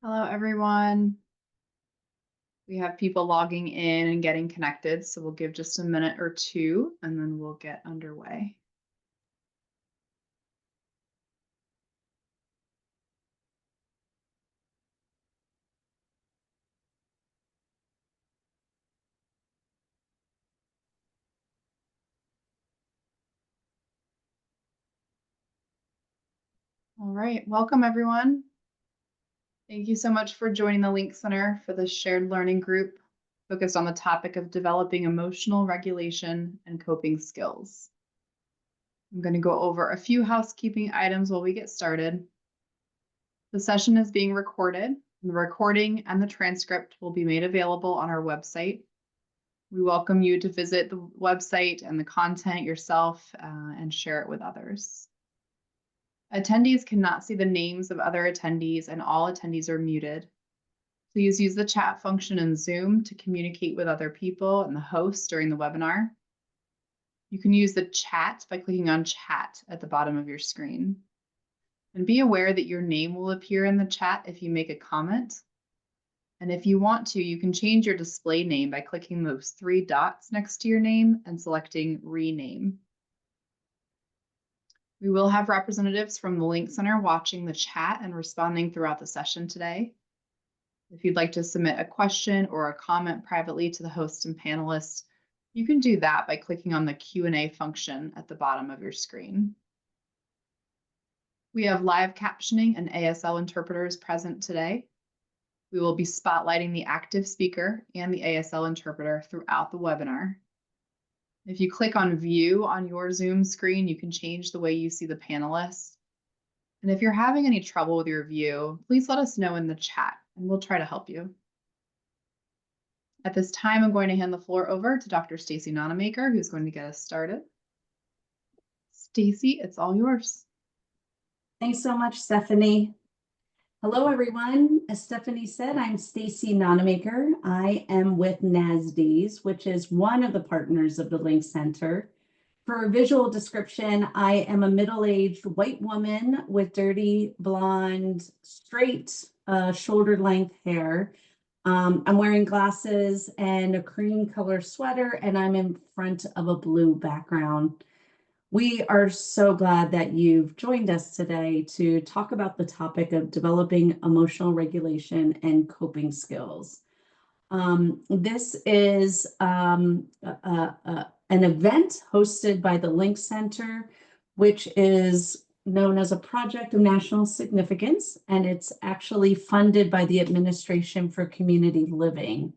Hello, everyone. We have people logging in and getting connected, so we'll give just a minute or two and then we'll get underway. All right, welcome everyone. Thank you so much for joining the Link Center for the shared learning group focused on the topic of developing emotional regulation and coping skills. I'm going to go over a few housekeeping items while we get started. The session is being recorded. The recording and the transcript will be made available on our website. We welcome you to visit the website and the content yourself and share it with others. Attendees cannot see the names of other attendees and all attendees are muted. Please use the chat function in Zoom to communicate with other people and the host during the webinar. You can use the chat by clicking on chat at the bottom of your screen. And be aware that your name will appear in the chat if you make a comment. And if you want to, you can change your display name by clicking those three dots next to your name and selecting Rename. We will have representatives from the Link Center watching the chat and responding throughout the session today. If you'd like to submit a question or a comment privately to the host and panelists, you can do that by clicking on the Q&A function at the bottom of your screen. We have live captioning and ASL interpreters present today. We will be spotlighting the active speaker and the ASL interpreter throughout the webinar. If you click on View on your Zoom screen, you can change the way you see the panelists. And if you're having any trouble with your view, please let us know in the chat and we'll try to help you. At this time, I'm going to hand the floor over to Dr. Stacy Nonamaker, who's going to get us started. Stacy, it's all yours. Thanks so much, Stephanie. Hello, everyone. As Stephanie said, I'm Stacy Nonamaker. I am with NASDs, which is one of the partners of the Link Center. For a visual description, I am a middle-aged white woman with dirty, blonde, straight, shoulder-length hair. I'm wearing glasses and a cream color sweater, and I'm in front of a blue background. We are so glad that you've joined us today to talk about the topic of developing emotional regulation and coping skills. This is an event hosted by the Link Center, which is known as a project of national significance, and it's actually funded by the Administration for Community Living.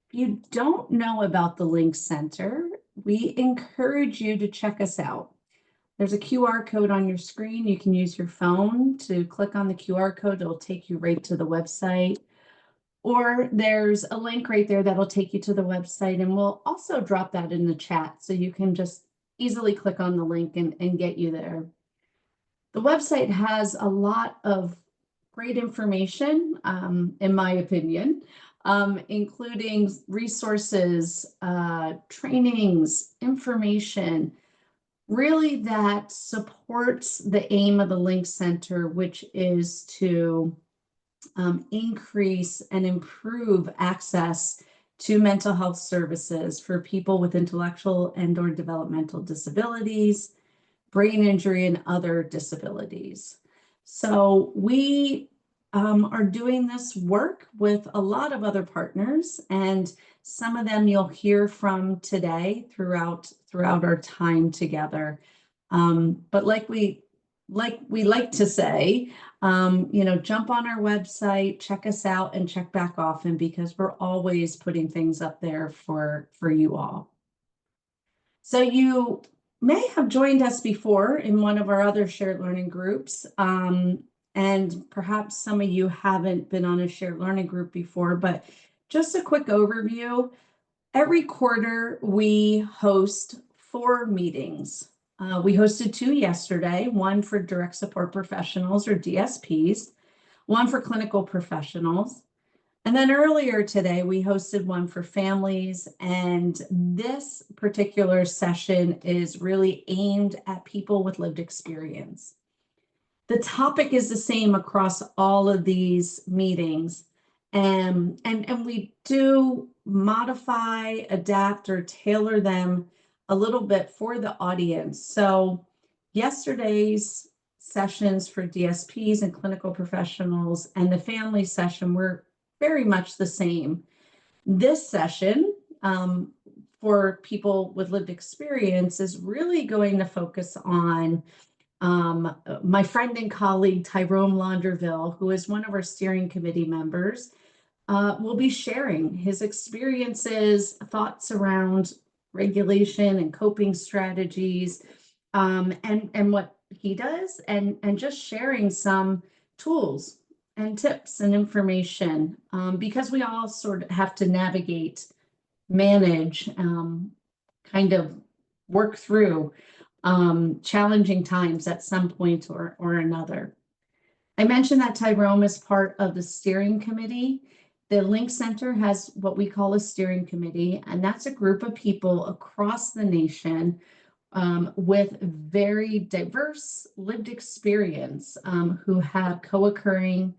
If you don't know about the Link Center, we encourage you to check us out. There's a QR code on your screen. You can use your phone to click on the QR code. It'll take you right to the website. Or there's a link right there that'll take you to the website, and we'll also drop that in the chat so you can just easily click on the link and get you there. The website has a lot of great information, in my opinion, including resources, trainings, information, really that supports the aim of the Link Center, which is to increase and improve access to mental health services for people with intellectual and/or developmental disabilities, brain injury, and other disabilities. So we are doing this work with a lot of other partners, and some of them you'll hear from today throughout our time together. But like we like to say, jump on our website, check us out, and check back often, because we're always putting things up there for you all. So you may have joined us before in one of our other shared learning groups, and perhaps some of you haven't been on a shared learning group before, but just a quick overview. Every quarter, we host 4 meetings. We hosted 2 yesterday, one for direct support professionals, or DSPs, one for clinical professionals. And then earlier today, we hosted one for families, and this particular session is really aimed at people with lived experience. The topic is the same across all of these meetings. And we do modify, adapt, or tailor them a little bit for the audience. So yesterday's sessions for DSPs and clinical professionals and the family session were very much the same. This session for people with lived experience is really going to focus on my friend and colleague Tyrone Launderville, who is one of our steering committee members, will be sharing his experiences, thoughts around regulation and coping strategies, and what he does, and just sharing some tools and tips and information, because we all sort of have to navigate, manage, kind of work through challenging times at some point or another. I mentioned that Tyrone is part of the steering committee. The Link Center has what we call a steering committee, and that's a group of people across the nation with very diverse lived experience, who have co-occurring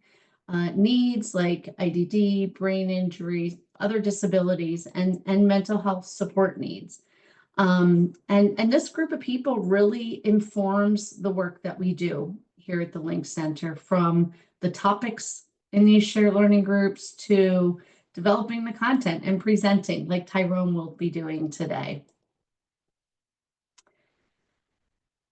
needs like IDD, brain injury, other disabilities, and mental health support needs. And this group of people really informs the work that we do here at the Link Center, from the topics in these shared learning groups to developing the content and presenting, like Tyrone will be doing today.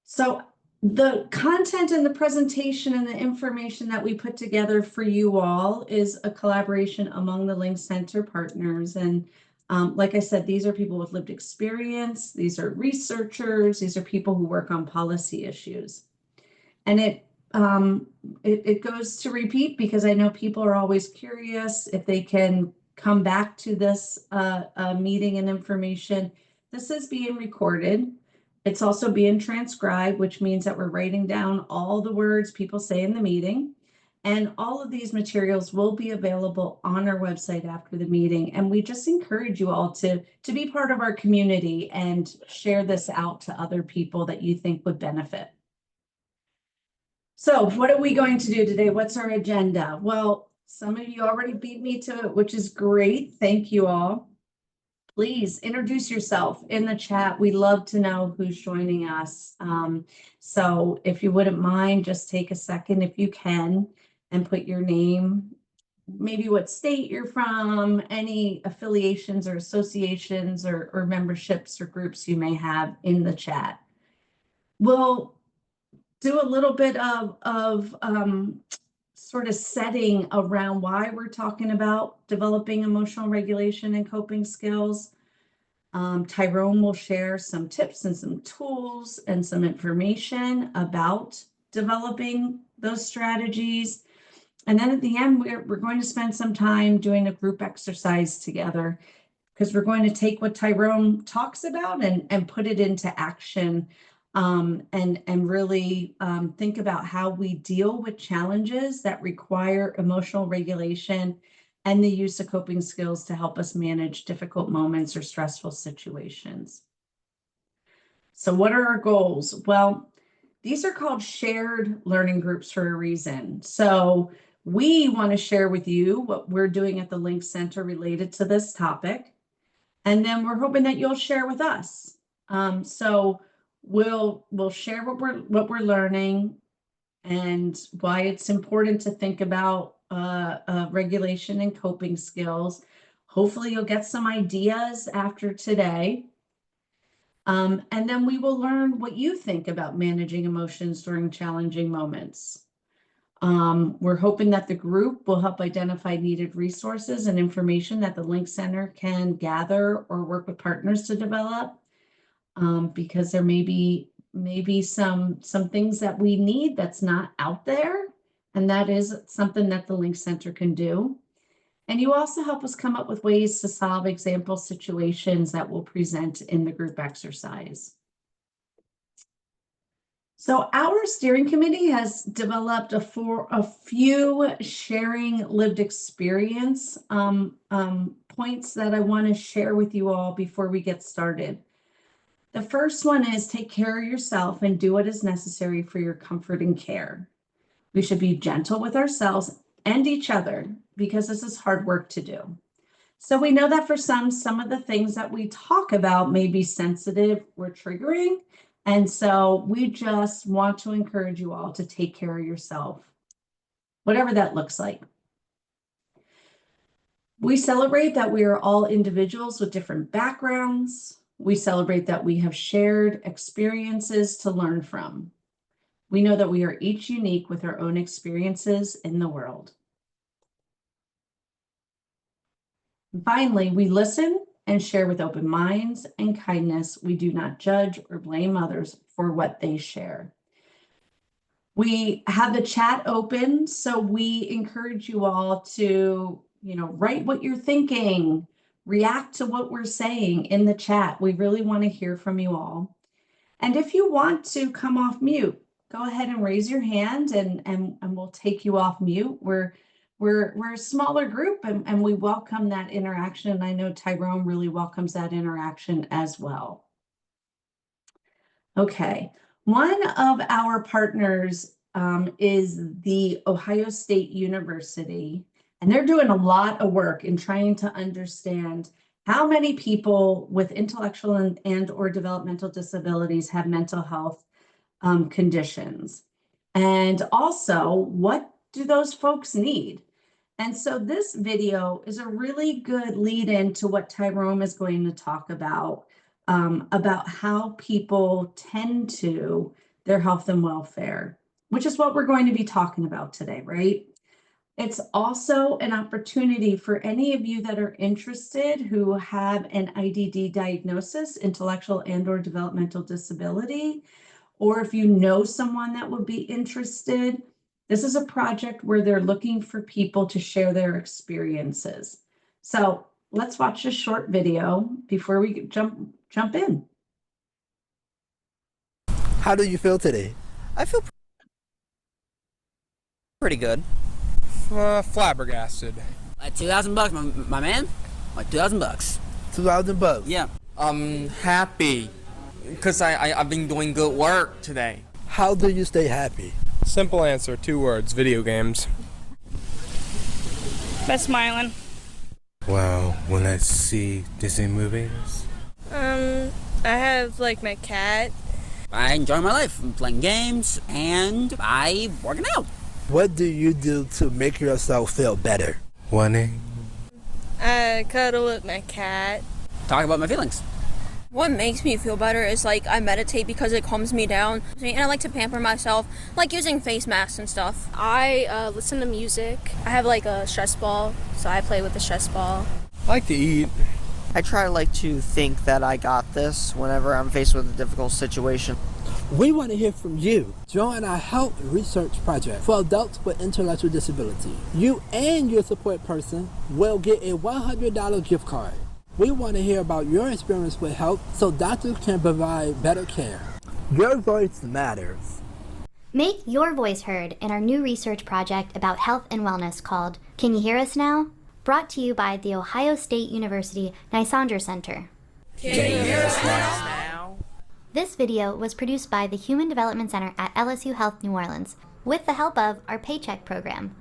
So the content and the presentation and the information that we put together for you all is a collaboration among the Link Center partners. And like I said, these are people with lived experience. These are researchers. These are people who work on policy issues. And it goes to repeat, because I know people are always curious if they can come back to this meeting and information. This is being recorded. It's also being transcribed, which means that we're writing down all the words people say in the meeting. And all of these materials will be available on our website after the meeting. And we just encourage you all to be part of our community and share this out to other people that you think would benefit. So what are we going to do today? What's our agenda? Well, some of you already beat me to it, which is great. Thank you all. Please introduce yourself in the chat. We love to know who's joining us. So if you wouldn't mind, just take a second if you can and put your name, maybe what state you're from, any affiliations or associations or memberships or groups you may have in the chat. We'll do a little bit of sort of setting around why we're talking about developing emotional regulation and coping skills. Tyrone will share some tips and some tools and some information about developing those strategies. And then at the end, we're going to spend some time doing a group exercise together, because we're going to take what Tyrone talks about and put it into action. And really think about how we deal with challenges that require emotional regulation and the use of coping skills to help us manage difficult moments or stressful situations. So what are our goals? Well, these are called shared learning groups for a reason. So we want to share with you what we're doing at the Link Center related to this topic. And then we're hoping that you'll share with us. So we'll share what we're learning and why it's important to think about regulation and coping skills. Hopefully you'll get some ideas after today. And then we will learn what you think about managing emotions during challenging moments. We're hoping that the group will help identify needed resources and information that the Link Center can gather or work with partners to develop. Because there may be some things that we need that's not out there, and that is something that the Link Center can do. And you also help us come up with ways to solve example situations that we'll present in the group exercise. So our steering committee has developed a few sharing lived experience points that I want to share with you all before we get started. The first one is take care of yourself and do what is necessary for your comfort and care. We should be gentle with ourselves and each other because this is hard work to do. So we know that for some of the things that we talk about may be sensitive or triggering. And so we just want to encourage you all to take care of yourself, whatever that looks like. We celebrate that we are all individuals with different backgrounds. We celebrate that we have shared experiences to learn from. We know that we are each unique with our own experiences in the world. And finally, we listen and share with open minds and kindness. We do not judge or blame others for what they share. We have the chat open, so we encourage you all to, write what you're thinking, react to what we're saying in the chat. We really want to hear from you all. And if you want to come off mute, go ahead and raise your hand and we'll take you off mute. We're a smaller group and we welcome that interaction. And I know Tyrone really welcomes that interaction as well. Okay, one of our partners is the Ohio State University, and they're doing a lot of work in trying to understand how many people with intellectual and or developmental disabilities have mental health conditions. And also, what do those folks need? And so this video is a really good lead in to what Tyrone is going to talk about how people tend to their health and welfare, which is what we're going to be talking about today, right? It's also an opportunity for any of you that are interested who have an IDD diagnosis, intellectual and or developmental disability, or if you know someone that would be interested. This is a project where they're looking for people to share their experiences. So let's watch a short video before we jump in. How do you feel today? I feel pretty good. Flabbergasted. Like $2,000, my man. Like $2,000. $2,000. Yeah. I'm happy because I've been doing good work today. How do you stay happy? Simple answer, 2 words, video games. By smiling. Well, when I see Disney movies. I have like my cat. I enjoy my life. I'm playing games and I'm working out. What do you do to make yourself feel better? Running. I cuddle with my cat. Talk about my feelings. What makes me feel better is like I meditate because it calms me down, and I like to pamper myself, like using face masks and stuff. I listen to music. I have like a stress ball, so I play with the stress ball. I like to eat. I try to think that I got this whenever I'm faced with a difficult situation. We want to hear from you. Join our health research project for adults with intellectual disability. You and your support person will get a $100 gift card. We want to hear about your experience with health so doctors can provide better care. Your voice matters. Make your voice heard in our new research project about health and wellness called Can You Hear Us Now? Brought to you by the Ohio State University Nisandra Center. Can you hear us now? This video was produced by the Human Development Center at LSU Health New Orleans with the help of our Paycheck program.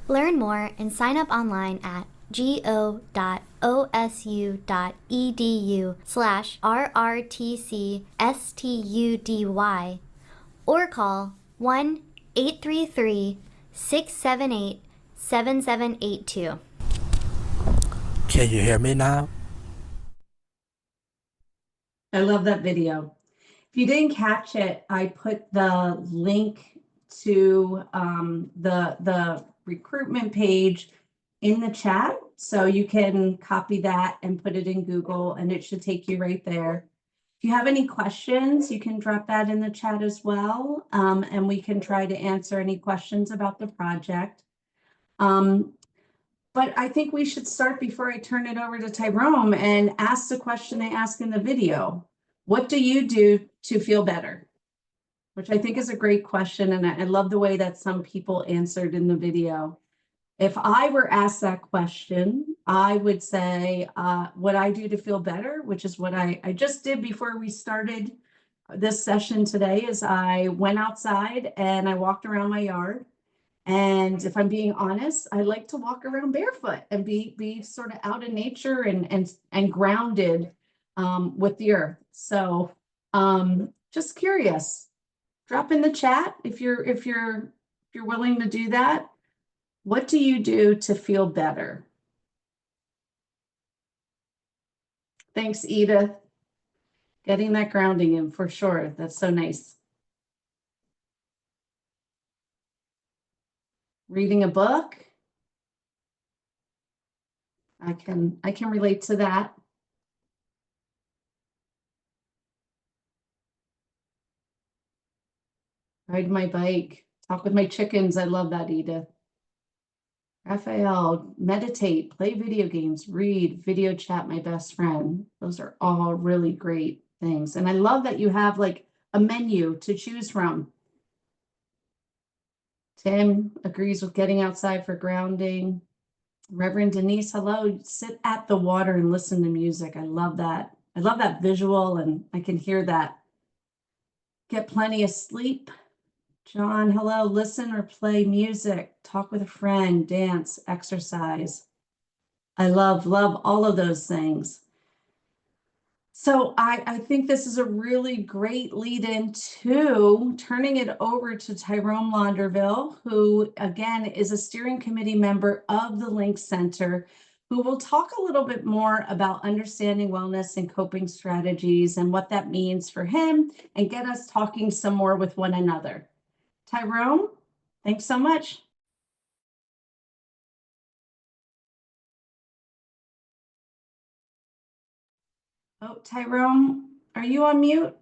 Learn more and sign up online at go.osu.edu/RRTCSTUDY or call 1-833-678-7782. Can you hear me now? I love that video. If you didn't catch it, I put the link to the recruitment page in the chat, so you can copy that and put it in Google, and it should take you right there. If you have any questions, you can drop that in the chat as well, and we can try to answer any questions about the project. But I think we should start before I turn it over to Tyrone and ask the question I asked in the video. What do you do to feel better? Which I think is a great question, and I love the way that some people answered in the video. If I were asked that question, I would say what I do to feel better, which is what I just did before we started this session today, is I went outside and I walked around my yard And if I'm being honest, I like to walk around barefoot and be sort of out in nature and grounded with the earth. So just curious. Drop in the chat if you're willing to do that. What do you do to feel better? Thanks, Edith. Getting that grounding in for sure. That's so nice. Reading a book. I can relate to that. Ride my bike, talk with my chickens. I love that, Edith. Raphael, meditate, play video games, read, video chat, my best friend. Those are all really great things. And I love that you have like a menu to choose from. Tim agrees with getting outside for grounding. Reverend Denise, hello. Sit at the water and listen to music. I love that. I love that visual and I can hear that. Get plenty of sleep. John, hello. Listen or play music, talk with a friend, dance, exercise. I love all of those things. So I think this is a really great lead into turning it over to Tyrone Launderville, who again is a steering committee member of the Link Center, who will talk a little bit more about understanding wellness and coping strategies and what that means for him and get us talking some more with one another. Tyrone, thanks so much. Oh, Tyrone, are you on mute?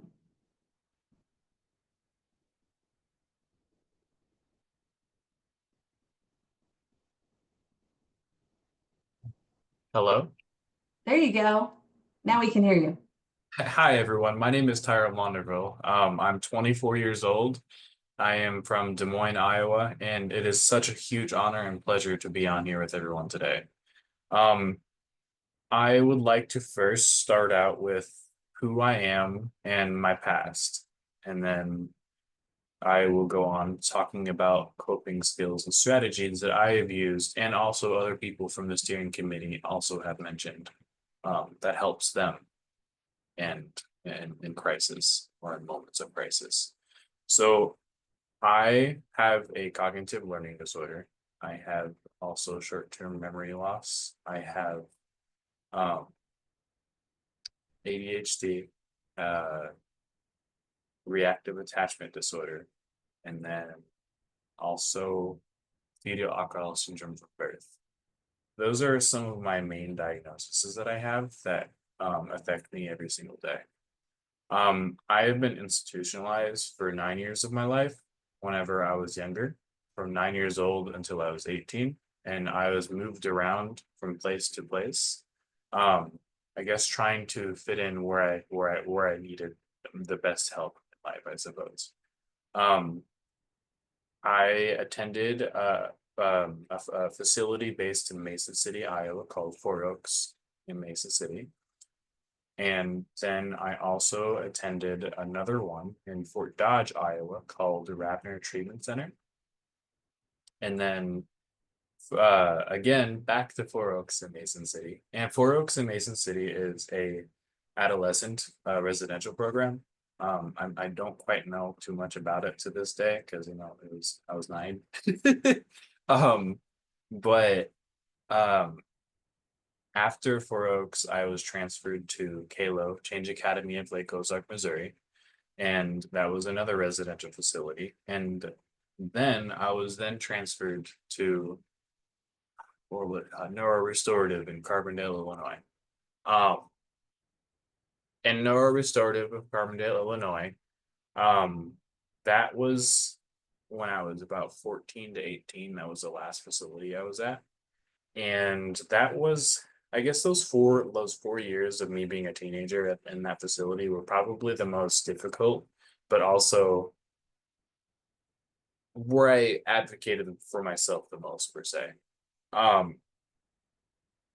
Hello. There you go. Now we can hear you. Hi, everyone. My name is Tyrone Launderville. I'm 24 years old. I am from Des Moines, Iowa, and it is such a huge honor and pleasure to be on here with everyone today. I would like to first start out with who I am and my past, and then I will go on talking about coping skills and strategies that I have used, and also other people from the steering committee also have mentioned that helps them and in crisis or in moments of crisis. So I have a cognitive learning disorder. I have also short-term memory loss. I have ADHD, reactive attachment disorder, and then also fetal alcohol syndrome from birth. Those are some of my main diagnoses that I have that affect me every single day. I have been institutionalized for 9 years of my life whenever I was younger, from 9 years old until I was 18, and I was moved around from place to place. I guess trying to fit in where I needed the best help in life, I suppose. I attended a facility based in Mesa City, Iowa, called Four Oaks in Mesa City. And then I also attended another one in Fort Dodge, Iowa, called the Rapner Treatment Center. And then again, back to Four Oaks in Mason City. And Four Oaks in Mason City is a adolescent residential program. I don't quite know too much about it to this day because I was 9. But after Four Oaks, I was transferred to CALO, Change Academy of Lake Ozark, Missouri, and that was another residential facility. And then I was transferred to Neurorestorative in Carbondale, Illinois. And Neurorestorative of Carbondale, Illinois, that was when I was about 14 to 18. That was the last facility I was at. And that was, I guess those 4 years of me being a teenager in that facility were probably the most difficult, but also where I advocated for myself the most, per se.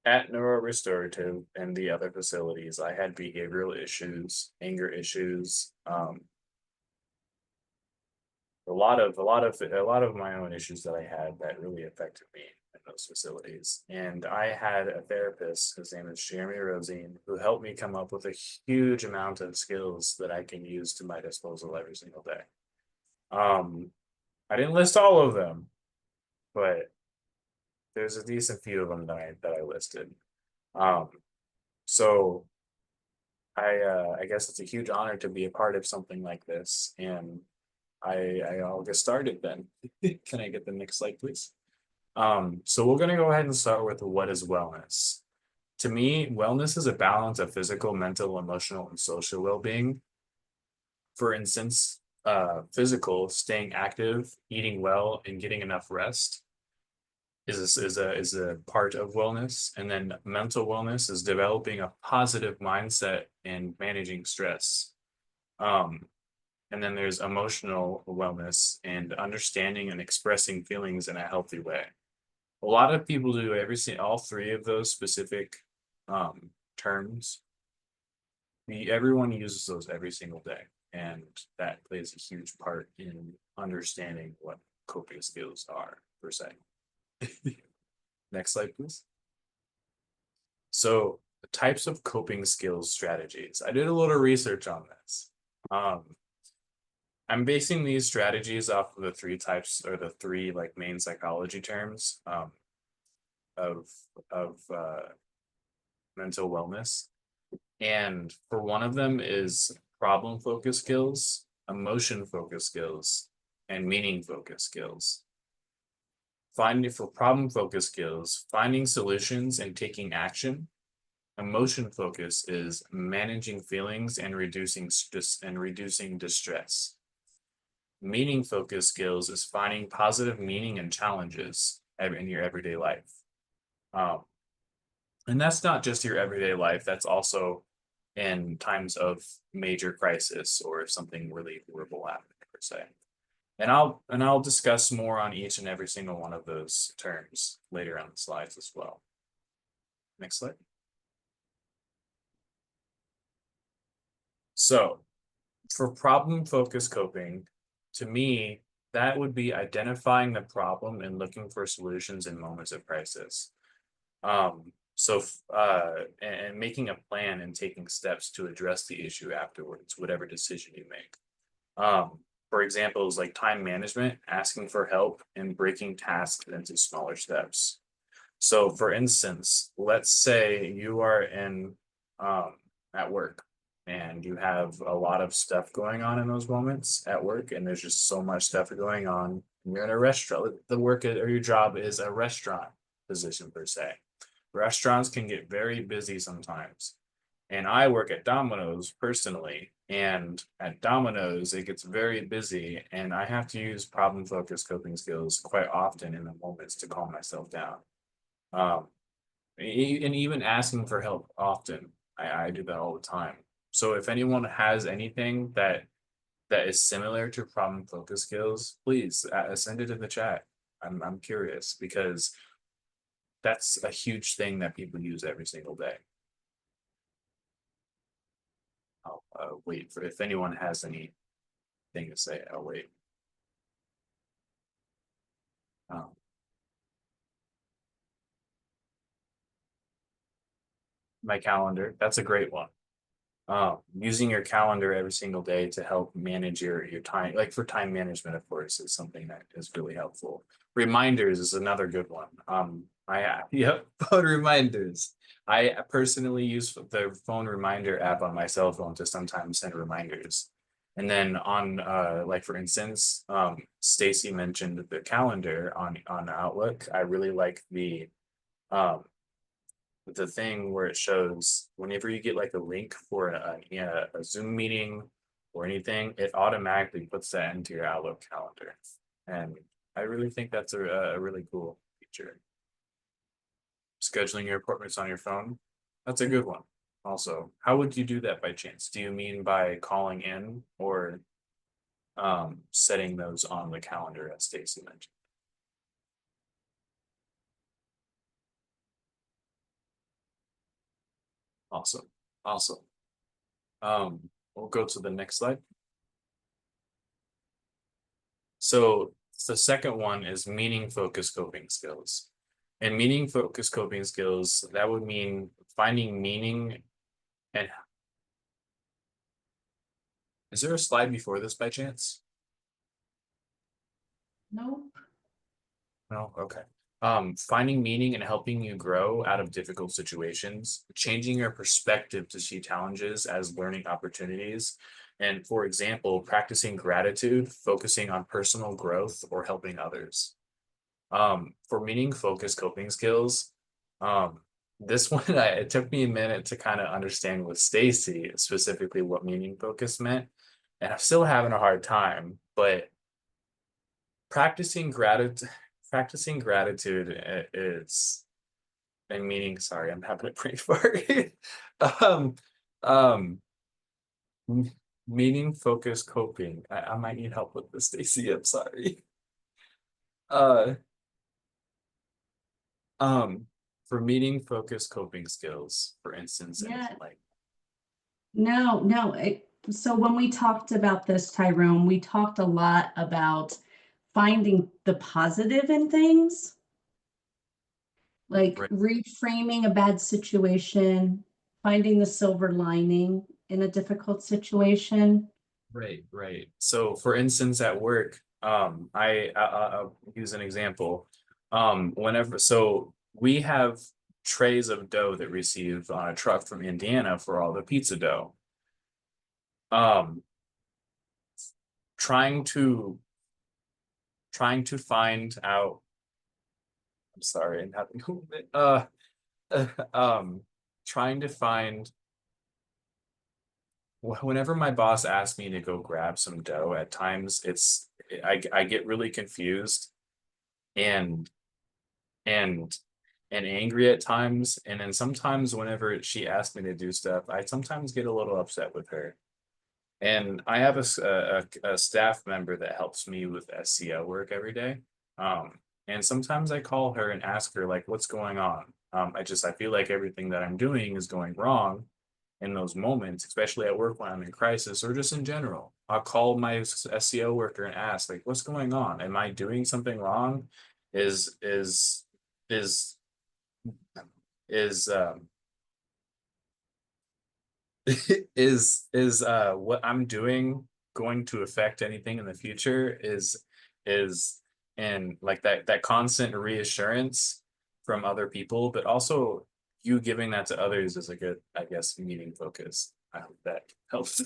At Neurorestorative and the other facilities, I had behavioral issues, anger issues, a lot of my own issues that I had that really affected me in those facilities. And I had a therapist, his name is Jeremy Rosine, who helped me come up with a huge amount of skills that I can use to my disposal every single day. I didn't list all of them, but there's a decent few of them that I listed. Um, so I guess it's a huge honor to be a part of something like this, and I'll get started then. Can I get the next slide, please? So we're gonna go ahead and start with what is wellness. To me, wellness is a balance of physical, mental, emotional, and social well-being. For instance, physical, staying active, eating well, and getting enough rest is a part of wellness. And then mental wellness is developing a positive mindset and managing stress. And then there's emotional wellness and understanding and expressing feelings in a healthy way. A lot of people do all three of those specific terms. Everyone uses those every single day, and that plays a huge part in understanding what coping skills are, per se. Next slide, please. So the types of coping skills strategies. I did a little research on this. I'm basing these strategies off of the three types, or the three like main psychology terms of mental wellness. And for one of them is problem focused skills, emotion focused skills, and meaning focused skills. For problem focused skills, finding solutions and taking action. Emotion focus is managing feelings and reducing distress. Meaning focused skills is finding positive meaning in challenges in your everyday life. And that's not just your everyday life, that's also in times of major crisis or if something really horrible happened, per se. And I'll discuss more on each and every single one of those terms later on the slides as well. Next slide. So for problem-focused coping, to me, that would be identifying the problem and looking for solutions in moments of crisis. And making a plan and taking steps to address the issue afterwards, whatever decision you make. For examples like time management, asking for help, and breaking tasks into smaller steps. So for instance, let's say you are at work and you have a lot of stuff going on in those moments at work, and there's just so much stuff going on. You're in a restaurant, or your job is a restaurant position, per se. Restaurants can get very busy sometimes. And I work at Domino's personally, and at Domino's, it gets very busy, and I have to use problem-focused coping skills quite often in the moments to calm myself down. And even asking for help often. I do that all the time. So if anyone has anything that is similar to problem-focused skills, please send it in the chat. I'm curious, because that's a huge thing that people use every single day. I'll wait for if anyone has anything to say. I'll wait. My calendar, that's a great one. Using your calendar every single day to help manage your time, like for time management, of course, is something that is really helpful. Reminders is another good one. Phone reminders. I personally use the phone reminder app on my cell phone to sometimes send reminders. And then on like for instance, Stacy mentioned the calendar on Outlook. I really like the thing where it shows whenever you get like a link for a Zoom meeting or anything, it automatically puts that into your Outlook calendar. And I really think that's a really cool feature. Scheduling your appointments on your phone, that's a good one. Also, how would you do that by chance? Do you mean by calling in or setting those on the calendar, as Stacy mentioned? Awesome. We'll go to the next slide. So the second one is meaning focused coping skills. And meaning focused coping skills, that would mean finding meaning. And is there a slide before this by chance? Nope. No, okay. Finding meaning and helping you grow out of difficult situations, changing your perspective to see challenges as learning opportunities. And for example, practicing gratitude, focusing on personal growth or helping others. For meaning focused coping skills, this one it took me a minute to kind of understand with Stacy specifically what meaning focus meant. And I'm still having a hard time, but practicing gratitude is and meaning, sorry, I'm having a brain fart. um um meaning focused coping. I might need help with this, Stacy. I'm sorry. uh for meaning focused coping skills, for instance, and Yeah. like No. So when we talked about this, Tyrone, we talked a lot about finding the positive in things, like right, reframing a bad situation, finding the silver lining in a difficult situation. right. So for instance, at work, I'll use an example. Whenever, so we have trays of dough that receive on a truck from Indiana for all the pizza dough. Um, trying to find out. I'm sorry, I'm having trying to find. Whenever my boss asks me to go grab some dough, at times I get really confused and and angry at times, and then sometimes whenever she asks me to do stuff, I sometimes get a little upset with her. And I have a staff member that helps me with SEO work every day. And sometimes I call her and ask her like, what's going on? I feel like everything that I'm doing is going wrong in those moments, especially at work when I'm in crisis or just in general. I'll call my SEO worker and ask like, what's going on? Am I doing something wrong? Is is is what I'm doing going to affect anything in the future? Is and like that constant reassurance from other people, but also you giving that to others is a good, I guess, meaning focus. I hope that helps.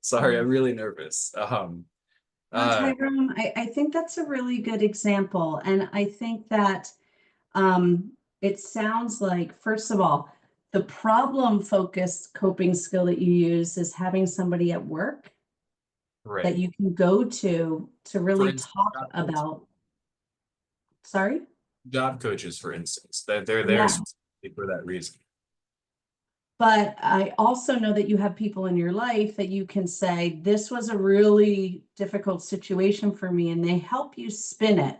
Sorry, I'm really nervous. Well, Uh Tyrone, I think that's a really good example. And I think that it sounds like, first of all, the problem focused coping skill that you use is having somebody at work that right. you can go to For really instance, talk about. Sorry? job coaches, for instance, that they're there Yeah. specifically for that reason. But I also know that you have people in your life that you can say, this was a really difficult situation for me, and they help you spin it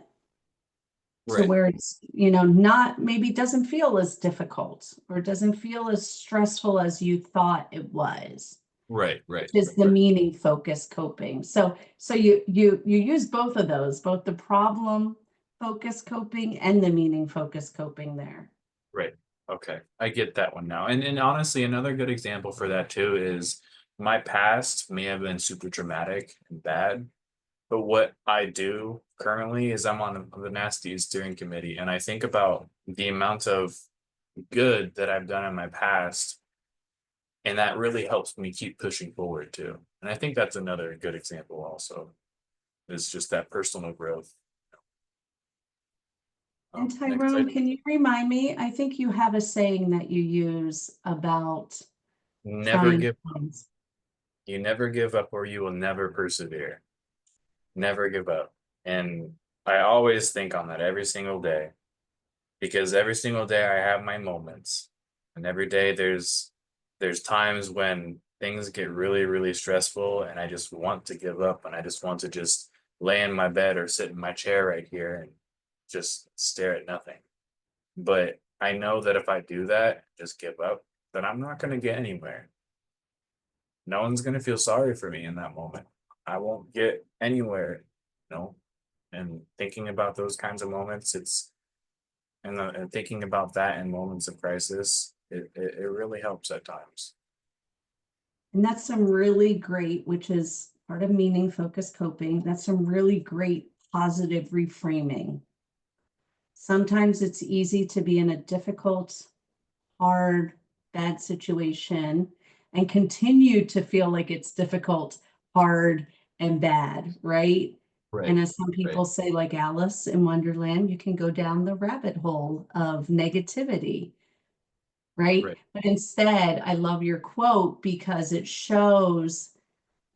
to Right, where it's, not, maybe doesn't feel as difficult or doesn't feel as stressful as you thought it was, right. is the meaning focused coping. So you use both of those, both the problem focused coping and the meaning focused coping there. Right. Okay. I get that one now. And honestly, another good example for that too is my past may have been super dramatic and bad, but what I do currently is I'm on the nasty steering committee, and I think about the amount of good that I've done in my past, and that really helps me keep pushing forward too. And I think that's another good example also, is just that personal growth. And Next Tyrone, can you remind me? I think you have a saying that you use about never trying give things. You never give up or you will never persevere. Never give up. And I always think on that every single day, because every single day I have my moments. And every day there's times when things get really stressful and I just want to give up, and I just want to just lay in my bed or sit in my chair right here and just stare at nothing. But I know that if I do that, just give up, then I'm not going to get anywhere. No one's going to feel sorry for me in that moment. I won't get anywhere you know, and thinking about those kinds of moments, and thinking about that in moments of crisis, it really helps at times. And that's some really great, which is part of meaning focused coping. That's some really great positive reframing. Sometimes it's easy to be in a difficult, hard, bad situation and continue to feel like it's difficult, hard, and bad, right? And as some people say, like Alice in Wonderland, you can go down the rabbit hole of negativity, right? Right. But instead, I love your quote because it shows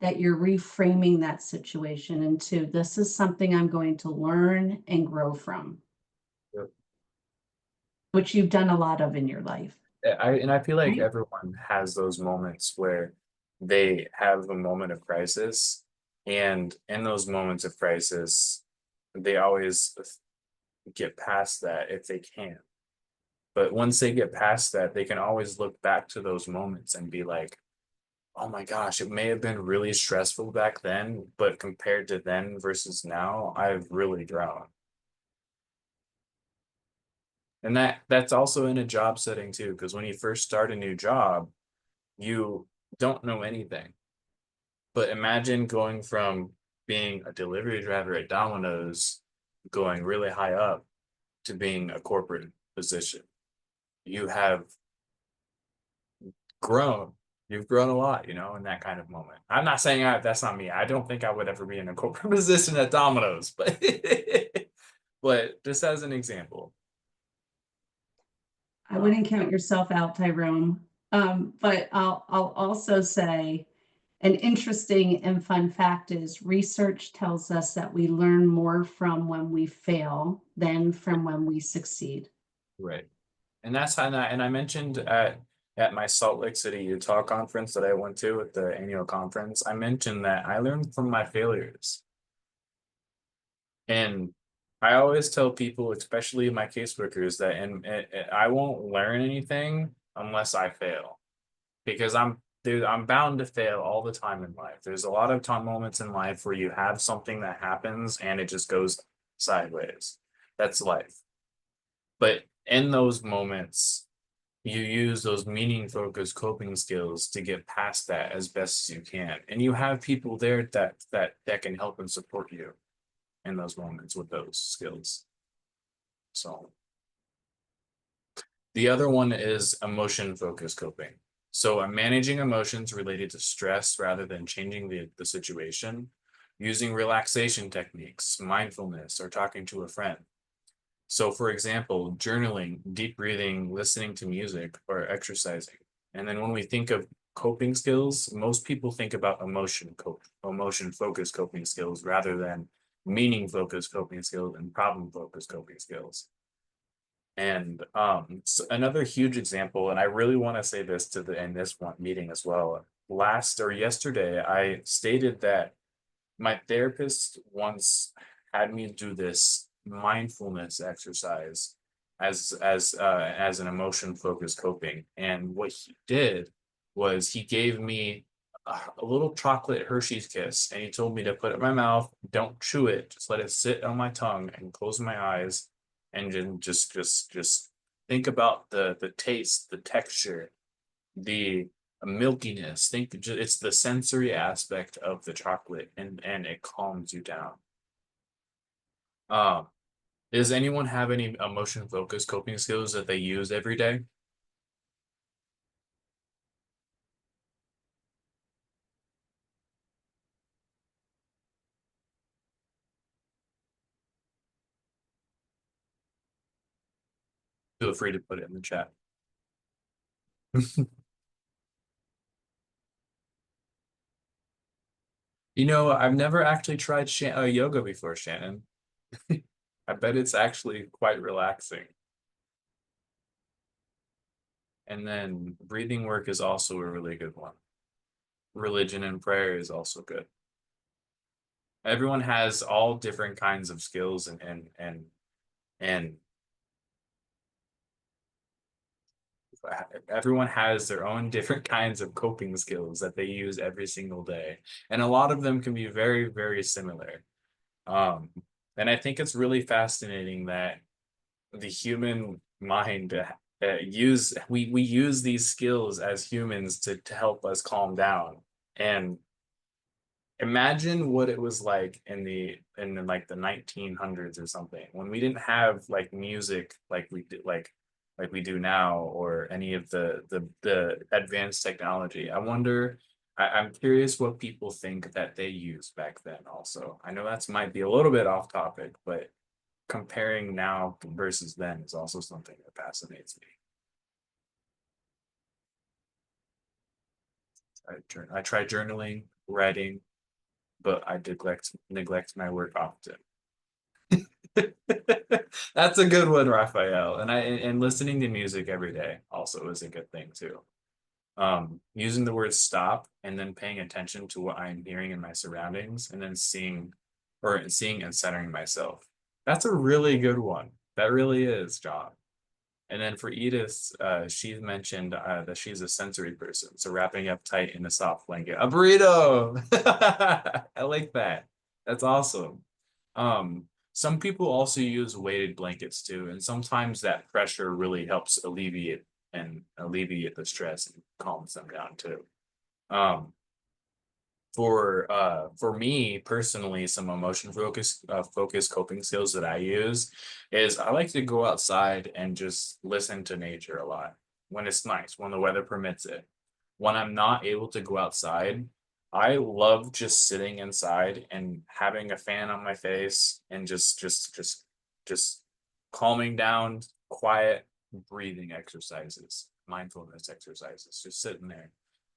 that you're reframing that situation into this is something I'm going to learn and grow from, Yep. which you've done a lot of in your life. I feel like Right. everyone has those moments where they have a moment of crisis, and in those moments of crisis, they always get past that if they can. But once they get past that, they can always look back to those moments and be like, oh my gosh, it may have been really stressful back then, but compared to then versus now, I've really grown. And that's also in a job setting too, because when you first start a new job, you don't know anything. But imagine going from being a delivery driver at Domino's, going really high up to being a corporate position. You have grown. You've grown a lot, you know, in that kind of moment. I'm not saying that's not me. I don't think I would ever be in a corporate position at Domino's, but but just as an example. I wouldn't count yourself out, Tyrone. But I'll also say an interesting and fun fact is research tells us that we learn more from when we fail than from when we succeed. Right. And that's how, and I mentioned at my Salt Lake City, Utah conference that I went to at the annual conference, I mentioned that I learned from my failures. And I always tell people, especially my caseworkers, that and I won't learn anything unless I fail, because I'm bound to fail all the time in life. There's a lot of time moments in life where you have something that happens and it just goes sideways. That's life. But in those moments, you use those meaning focused coping skills to get past that as best as you can. And you have people there that can help and support you in those moments with those skills. So the other one is emotion focused coping. So I'm managing emotions related to stress rather than changing the situation, using relaxation techniques, mindfulness, or talking to a friend. So for example, journaling, deep breathing, listening to music, or exercising. And then when we think of coping skills, most people think about emotion focused coping skills rather than meaning focused coping skills and problem focused coping skills. And so another huge example, and I really want to say this in this one meeting as well. Yesterday, I stated that my therapist once had me do this mindfulness exercise as an emotion focused coping, and what he did was he gave me a little chocolate Hershey's kiss, and he told me to put it in my mouth, don't chew it, just let it sit on my tongue and close my eyes, and then just think about the taste, the texture, the milkiness. It's the sensory aspect of the chocolate, and it calms you down. Does anyone have any emotion focused coping skills that they use every day? Feel free to put it in the chat. You know, I've never actually tried yoga before, Shannon. I bet it's actually quite relaxing. And then breathing work is also a really good one. Religion and prayer is also good. Everyone has all different kinds of skills and everyone has their own different kinds of coping skills that they use every single day. And a lot of them can be very, very similar. And I think it's really fascinating that the human mind we use these skills as humans to help us calm down. And imagine what it was like in like the 1900s or something, when we didn't have like music like we did, like we do now, or any of the advanced technology. I wonder, I'm curious what people think that they used back then also. I know that's might be a little bit off topic, but comparing now versus then is also something that fascinates me. I try journaling, writing, but I neglect my work often. That's a good one, Raphael. And listening to music every day also is a good thing too. Using the word stop and then paying attention to what I'm hearing in my surroundings, and then seeing and centering myself. That's a really good one. That really is, John. And then for Edith, she mentioned that she's a sensory person. So wrapping up tight in a soft blanket, a burrito. I like that. That's awesome. Some people also use weighted blankets too, and sometimes that pressure really helps alleviate the stress and calms them down too. For me personally, some emotion focus coping skills that I use is I like to go outside and just listen to nature a lot when it's nice, when the weather permits it. When I'm not able to go outside, I love just sitting inside and having a fan on my face and just calming down, quiet breathing exercises, mindfulness exercises, just sitting there.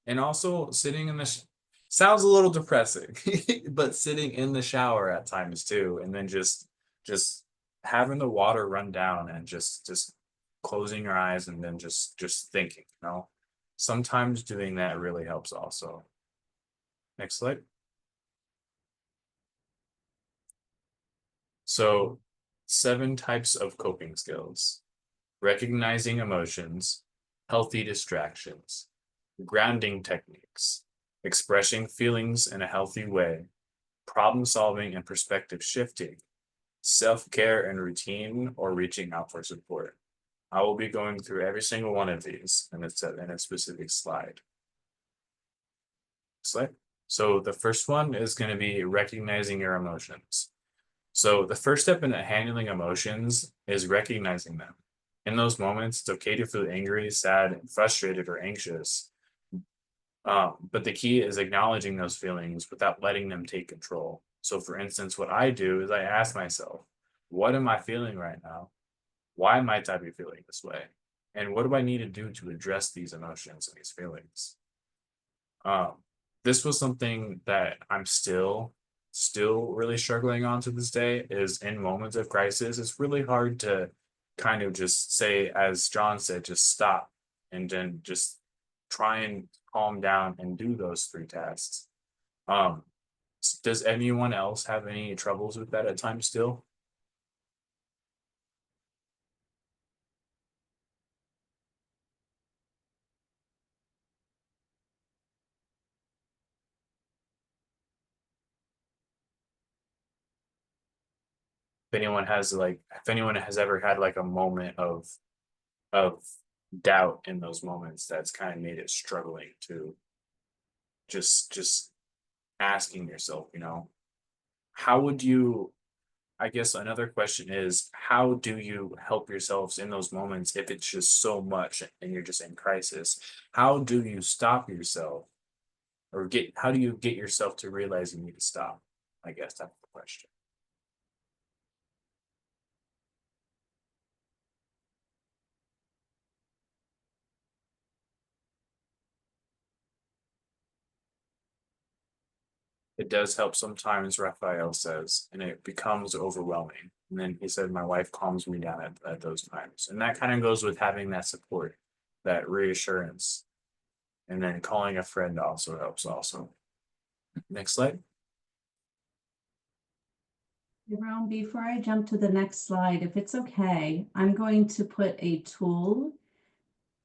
And also sitting in the sounds a little depressing, but sitting in the shower at times too, and then just having the water run down and just closing your eyes and then just thinking, you know. Sometimes doing that really helps also. Next slide. So 7 types of coping skills: recognizing emotions, healthy distractions, grounding techniques, expressing feelings in a healthy way, problem solving and perspective shifting, self-care and routine, or reaching out for support. I will be going through every single one of these in a specific slide. So the first one is going to be recognizing your emotions. So the first step in handling emotions is recognizing them. In those moments, it's okay to feel angry, sad, frustrated, or anxious. But the key is acknowledging those feelings without letting them take control. So for instance, what I do is I ask myself, what am I feeling right now? Why might I be feeling this way? And what do I need to do to address these emotions and these feelings? This was something that I'm still really struggling on to this day, is in moments of crisis, it's really hard to kind of just say, as John said, just stop and then just try and calm down and do those 3 tasks. Does anyone else have any troubles with that at times still? If anyone has ever had like a moment of doubt in those moments, that's kind of made it struggling to just asking yourself, you know, how would you, I guess another question is, how do you help yourselves in those moments if it's just so much and you're just in crisis? How do you stop yourself, or how do you get yourself to realize you need to stop? I guess that's the question. It does help sometimes, Raphael says, and it becomes overwhelming. And then he said, my wife calms me down at those times. And that kind of goes with having that support, that reassurance. And then calling a friend also helps also. Next slide. Jerome, before I jump to the next slide, if it's okay, I'm going to put a tool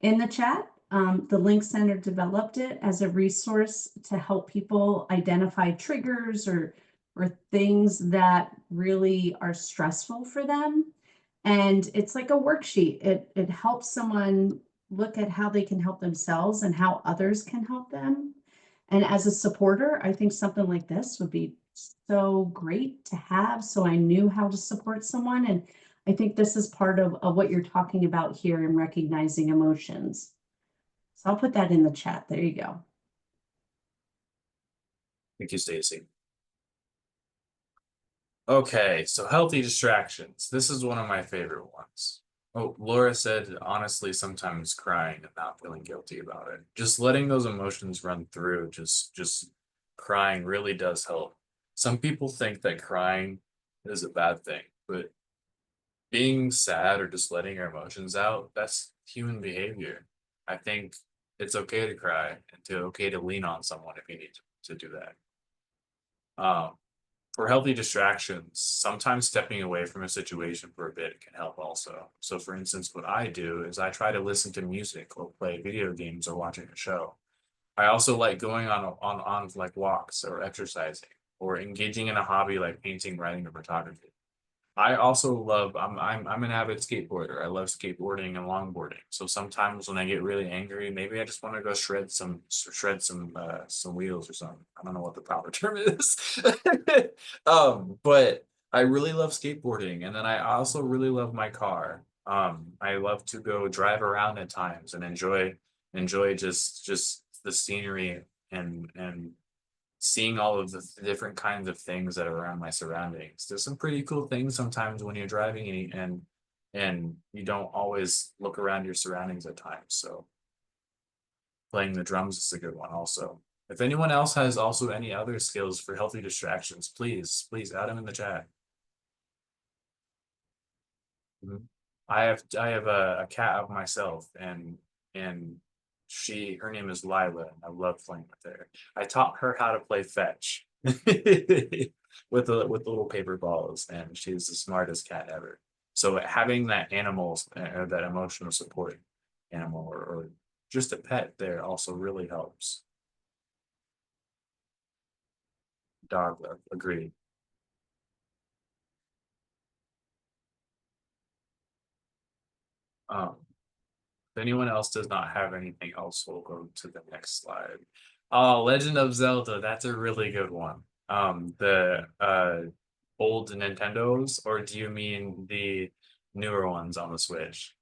in the chat. The Link Center developed it as a resource to help people identify triggers or or things that really are stressful for them. And it's like a worksheet. It helps someone look at how they can help themselves and how others can help them. And as a supporter, I think something like this would be so great to have, so I knew how to support someone. And I think this is part of what you're talking about here in recognizing emotions. So I'll put that in the chat. There you go. Thank you, Stacy. Okay, so healthy distractions. This is one of my favorite ones. Oh, Laura said, honestly, sometimes crying and not feeling guilty about it. Just letting those emotions run through, just crying really does help. Some people think that crying is a bad thing, but being sad or just letting your emotions out, that's human behavior. I think it's okay to cry and okay to lean on someone if you need to do that. For healthy distractions, sometimes stepping away from a situation for a bit can help also. So for instance, what I do is I try to listen to music or play video games or watching a show. I also like going on like walks or exercising or engaging in a hobby like painting, writing, or photography. I also love, I'm an avid skateboarder. I love skateboarding and longboarding. So sometimes when I get really angry, maybe I just want to go shred some wheels or something. I don't know what the proper term is. But I really love skateboarding, and then I also really love my car. I love to go drive around at times and enjoy just the scenery and seeing all of the different kinds of things that are around my surroundings. There's some pretty cool things sometimes when you're driving and you don't always look around your surroundings at times. So playing the drums is a good one also. If anyone else has also any other skills for healthy distractions, please add them in the chat. I have a cat of myself, and her name is Lila, and I love playing with her. I taught her how to play fetch with the little paper balls, and she's the smartest cat ever. So having that animals or that emotional support animal or just a pet there also really helps. Dog love, agreed. If anyone else does not have anything else, we'll go to the next slide. Legend of Zelda, that's a really good one. The old Nintendos, or do you mean the newer ones on the Switch?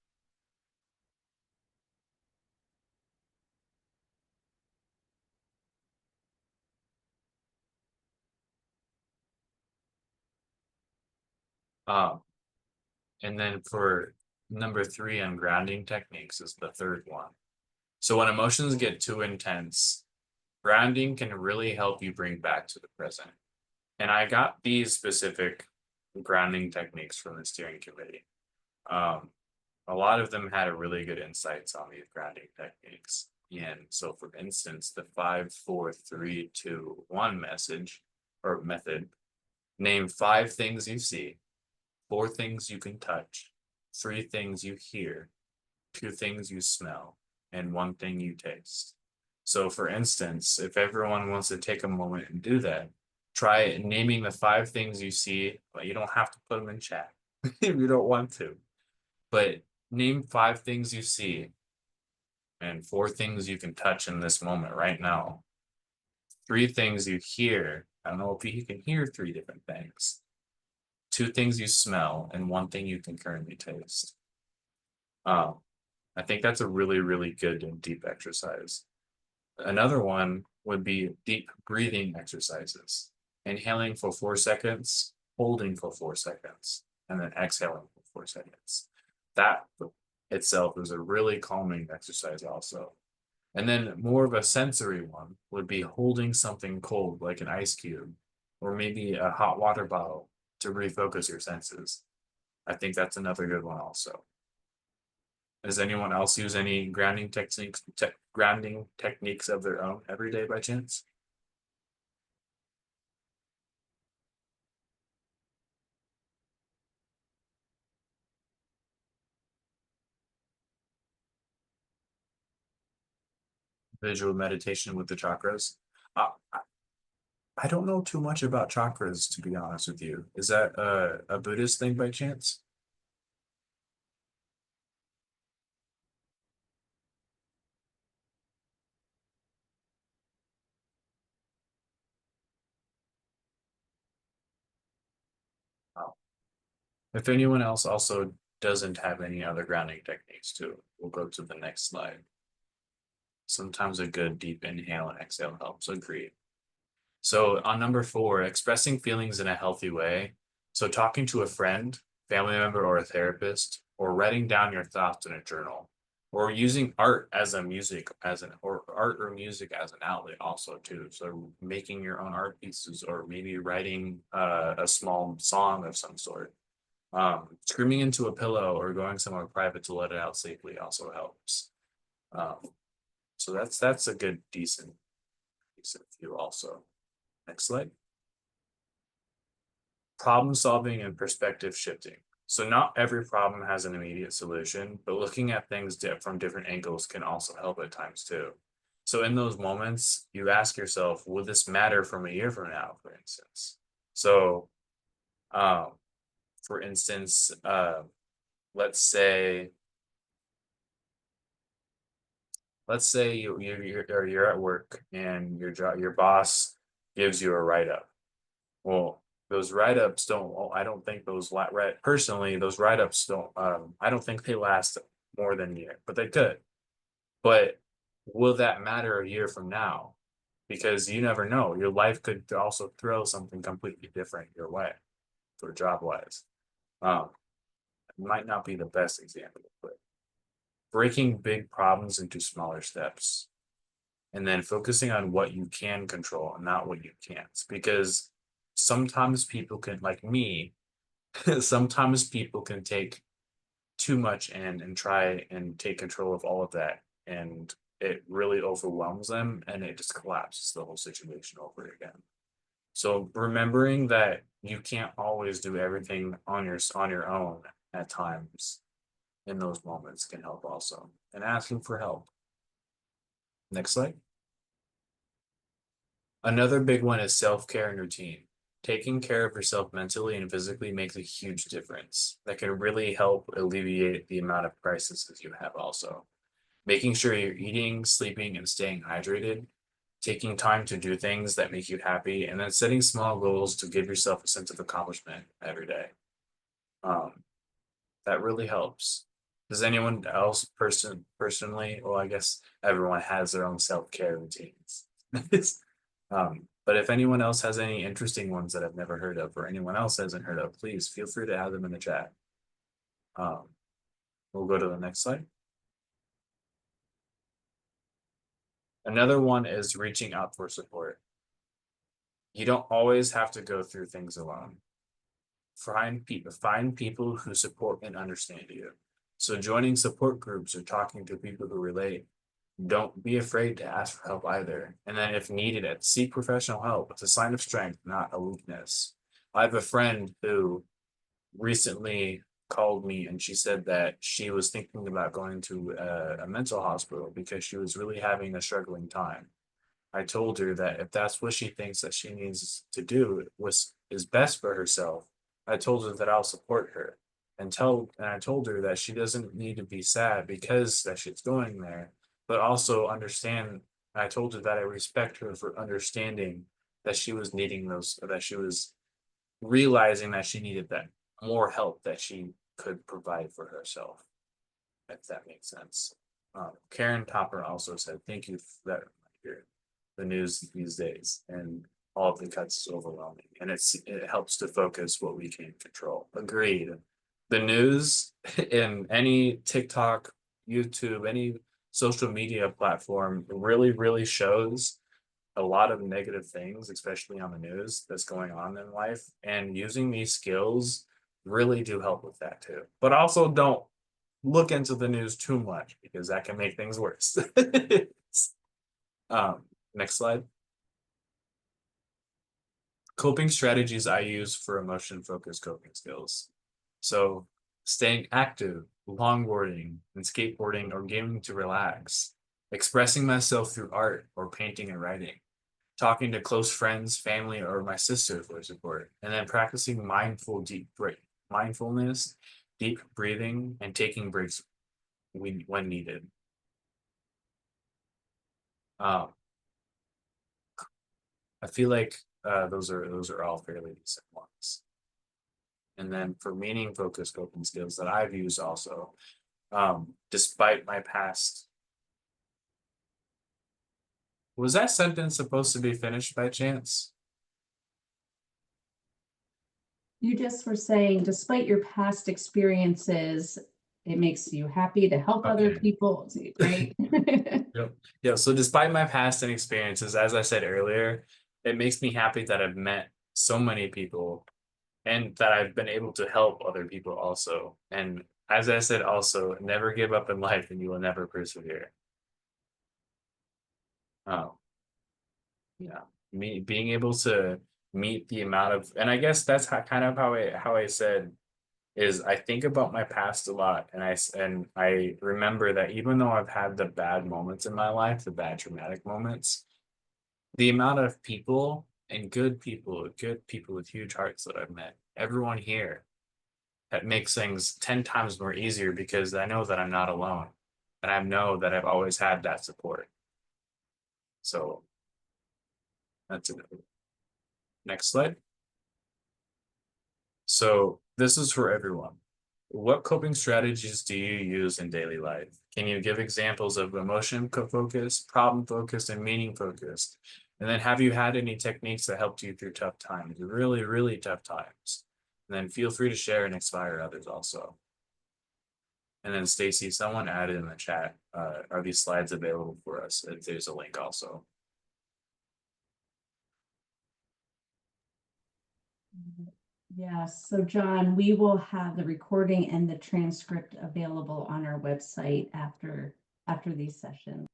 And then for number 3 on grounding techniques is the third one. So when emotions get too intense, grounding can really help you bring back to the present. And I got these specific grounding techniques from the steering committee. A lot of them had a really good insights on these grounding techniques. And so for instance, the 5, 4, 3, 2, 1 message or method, name 5 things you see, 4 things you can touch, 3 things you hear, 2 things you smell, and 1 thing you taste. So for instance, if everyone wants to take a moment and do that, try naming the 5 things you see, but you don't have to put them in chat if you don't want to. But name 5 things you see and 4 things you can touch in this moment right now. 3 things you hear. I don't know if you can hear 3 different things. 2 things you smell and 1 thing you can currently taste. I think that's a really, really good and deep exercise. Another one would be deep breathing exercises. Inhaling for 4 seconds, holding for 4 seconds, and then exhaling for 4 seconds. That itself is a really calming exercise also. And then more of a sensory one would be holding something cold like an ice cube or maybe a hot water bottle to refocus your senses. I think that's another good one also. Does anyone else use any grounding techniques of their own every day by chance? Visual meditation with the chakras. I don't know too much about chakras, to be honest with you. Is that a Buddhist thing by chance? Oh. If anyone else also doesn't have any other grounding techniques too, we'll go to the next slide. Sometimes a good deep inhale and exhale helps. Agreed. So on number 4, expressing feelings in a healthy way. So talking to a friend, family member, or a therapist, or writing down your thoughts in a journal, or using art as a music or art or music as an outlet also too. So making your own art pieces, or maybe writing a small song of some sort. Screaming into a pillow or going somewhere private to let it out safely also helps. So that's a good decent view also. Next slide. Problem solving and perspective shifting. So not every problem has an immediate solution, but looking at things from different angles can also help at times too. So in those moments, you ask yourself, will this matter from a year from now, for instance? So, for instance, let's say you're at work and your boss gives you a write-up. Well, those write-ups don't, well, I don't think personally, those write-ups don't, I don't think they last more than a year, but they could. But will that matter a year from now? Because you never know. Your life could also throw something completely different your way for job-wise. It might not be the best example, but breaking big problems into smaller steps and then focusing on what you can control and not what you can't. Because sometimes people can, like me, sometimes people can take too much and try and take control of all of that. And it really overwhelms them and it just collapses the whole situation over again. So remembering that you can't always do everything on your own at times in those moments can help also. And asking for help. Next slide. Another big one is self-care and routine. Taking care of yourself mentally and physically makes a huge difference. That can really help alleviate the amount of crises you have also. Making sure you're eating, sleeping, and staying hydrated. Taking time to do things that make you happy, and then setting small goals to give yourself a sense of accomplishment every day. That really helps. Does anyone else personally, well, I guess everyone has their own self-care routines. But if anyone else has any interesting ones that I've never heard of, or anyone else hasn't heard of, please feel free to add them in the chat. We'll go to the next slide. Another one is reaching out for support. You don't always have to go through things alone. Find people who support and understand you. So joining support groups or talking to people who relate. Don't be afraid to ask for help either. And then if needed, seek professional help. It's a sign of strength, not a weakness. I have a friend who recently called me and she said that she was thinking about going to a mental hospital because she was really having a struggling time. I told her that if that's what she thinks that she needs to do is best for herself, I told her that I'll support her and I told her that she doesn't need to be sad because that she's going there, but also understand. I told her that I respect her for understanding that she was needing that she was realizing that she needed that more help that she could provide for herself, if that makes sense. Karen Topper also said, thank you for that reminder. The news these days and all of the cuts is overwhelming, and it helps to focus what we can control. Agreed. The news in any TikTok, YouTube, any social media platform really shows a lot of negative things, especially on the news that's going on in life, and using these skills really do help with that too. But also don't look into the news too much because that can make things worse. Next slide. Coping strategies I use for emotion-focused coping skills. So staying active, longboarding and skateboarding or gaming to relax, expressing myself through art or painting and writing, talking to close friends, family, or my sister for support, and then practicing mindfulness, deep breathing, and taking breaks when needed. I feel like those are all fairly decent ones. And then for meaning focused coping skills that I've used also, despite my past. Was that sentence supposed to be finished by chance? You just were saying, despite your past experiences, it makes you happy to help other Okay. people, right? Yep. Yeah. So despite my past and experiences, as I said earlier, it makes me happy that I've met so many people and that I've been able to help other people also. And as I said, also never give up in life and you will never persevere. Oh, yeah. Me being able to meet the amount of, and I guess that's kind of how I said is I think about my past a lot, and I remember that even though I've had the bad moments in my life, the bad traumatic moments, the amount of people and good people with huge hearts that I've met, everyone here, that makes things 10 times more easier because I know that I'm not alone, and I know that I've always had that support. So that's it. Next slide. So this is for everyone. What coping strategies do you use in daily life? Can you give examples of emotion focused, problem focused, and meaning focused? And then have you had any techniques that helped you through tough times, really, really tough times? And then feel free to share and inspire others also. And then Stacy, someone added in the chat, are these slides available for us? There's a link also. Yes, so John, we will have the recording and the transcript available on our website after these sessions.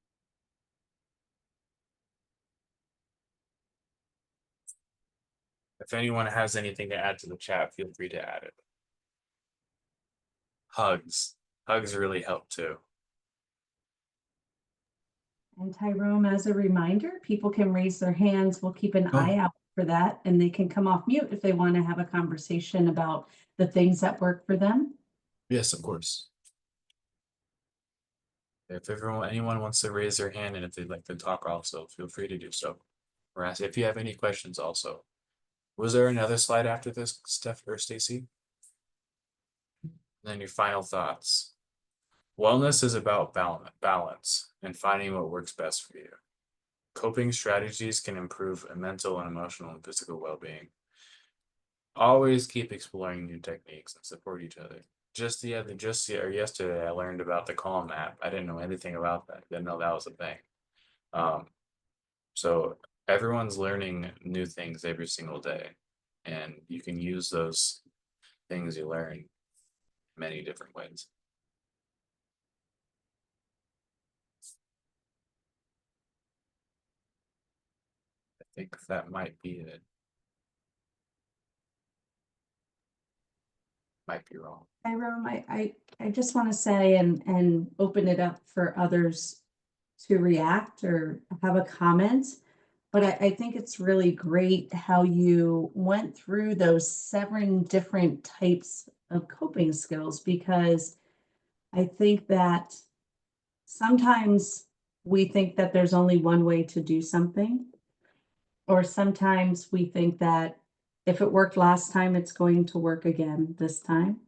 If anyone has anything to add to the chat, feel free to add it. Hugs. Hugs really help too. And Tyrone, as a reminder, people can raise their hands. We'll keep an eye out for that, and they can come off mute if they want to have a conversation about the things that work for them. Yes, of course. If anyone wants to raise their hand and if they'd like to talk also, feel free to do so. Or ask if you have any questions also. Was there another slide after this, Steph or Stacy? Then your final thoughts. Wellness is about balance and finding what works best for you. Coping strategies can improve mental and emotional and physical well-being. Always keep exploring new techniques and support each other. Yesterday, I learned about the Calm app. I didn't know anything about that. Didn't know that was a thing. So everyone's learning new things every single day, and you can use those things you learn many different ways. I think that might be it. Might be wrong. Tyrone, I just want to say and open it up for others to react or have a comment. But I think it's really great how you went through those 7 different types of coping skills, because I think that sometimes we think that there's only one way to do something, or sometimes we think that if it worked last time, it's going to work again this time,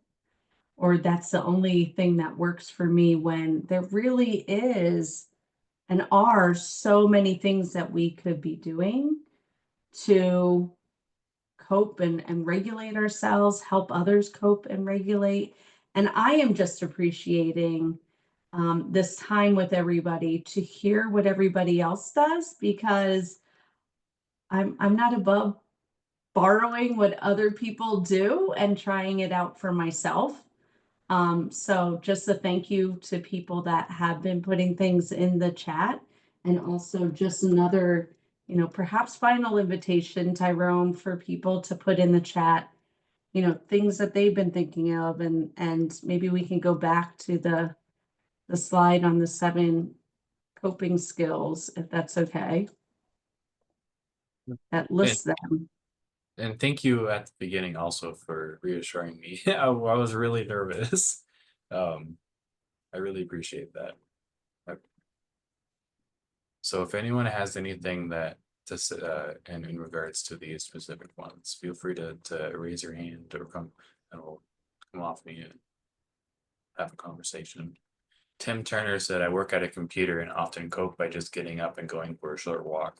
or that's the only thing that works for me, when there really is and are so many things that we could be doing to cope and regulate ourselves, help others cope and regulate. And I am just appreciating this time with everybody to hear what everybody else does, because I'm not above borrowing what other people do and trying it out for myself. So just a thank you to people that have been putting things in the chat, and also just another, perhaps final invitation, Tyrone, for people to put in the chat, things that they've been thinking of, and maybe we can go back to the slide on the 7 coping skills, if that's okay. that lists them. And thank you at the beginning also for reassuring me. I was really nervous. I really appreciate that. So if anyone has anything that and in regards to these specific ones, feel free to raise your hand or come and we'll come off me and have a conversation. Tim Turner said, I work at a computer and often cope by just getting up and going for a short walk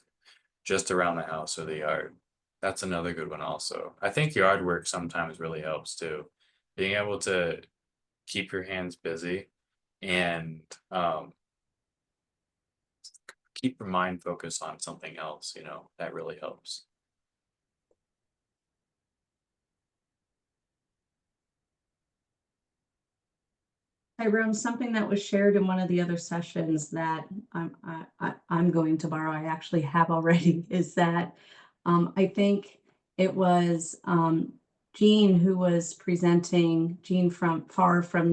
just around the house or the yard. That's another good one also. I think yard work sometimes really helps too. Being able to keep your hands busy and keep your mind focused on something else, you know, that really helps. Tyrone, something that was shared in one of the other sessions that I'm going to borrow, I actually have already, is that I think it was Jean who was presenting, Jean from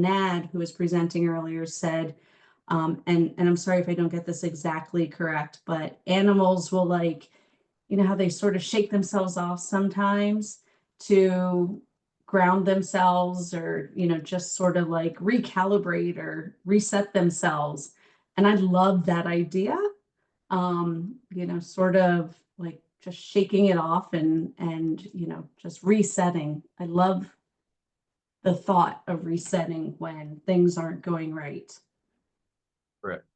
NAD, who was presenting earlier, said, and I'm sorry if I don't get this exactly correct, but animals will, like, you know how they sort of shake themselves off sometimes to ground themselves, or, you know, just sort of like recalibrate or reset themselves. And I love that idea. You know, sort of like just shaking it off and, you know, just resetting. I love the thought of resetting when things aren't going right. Correct.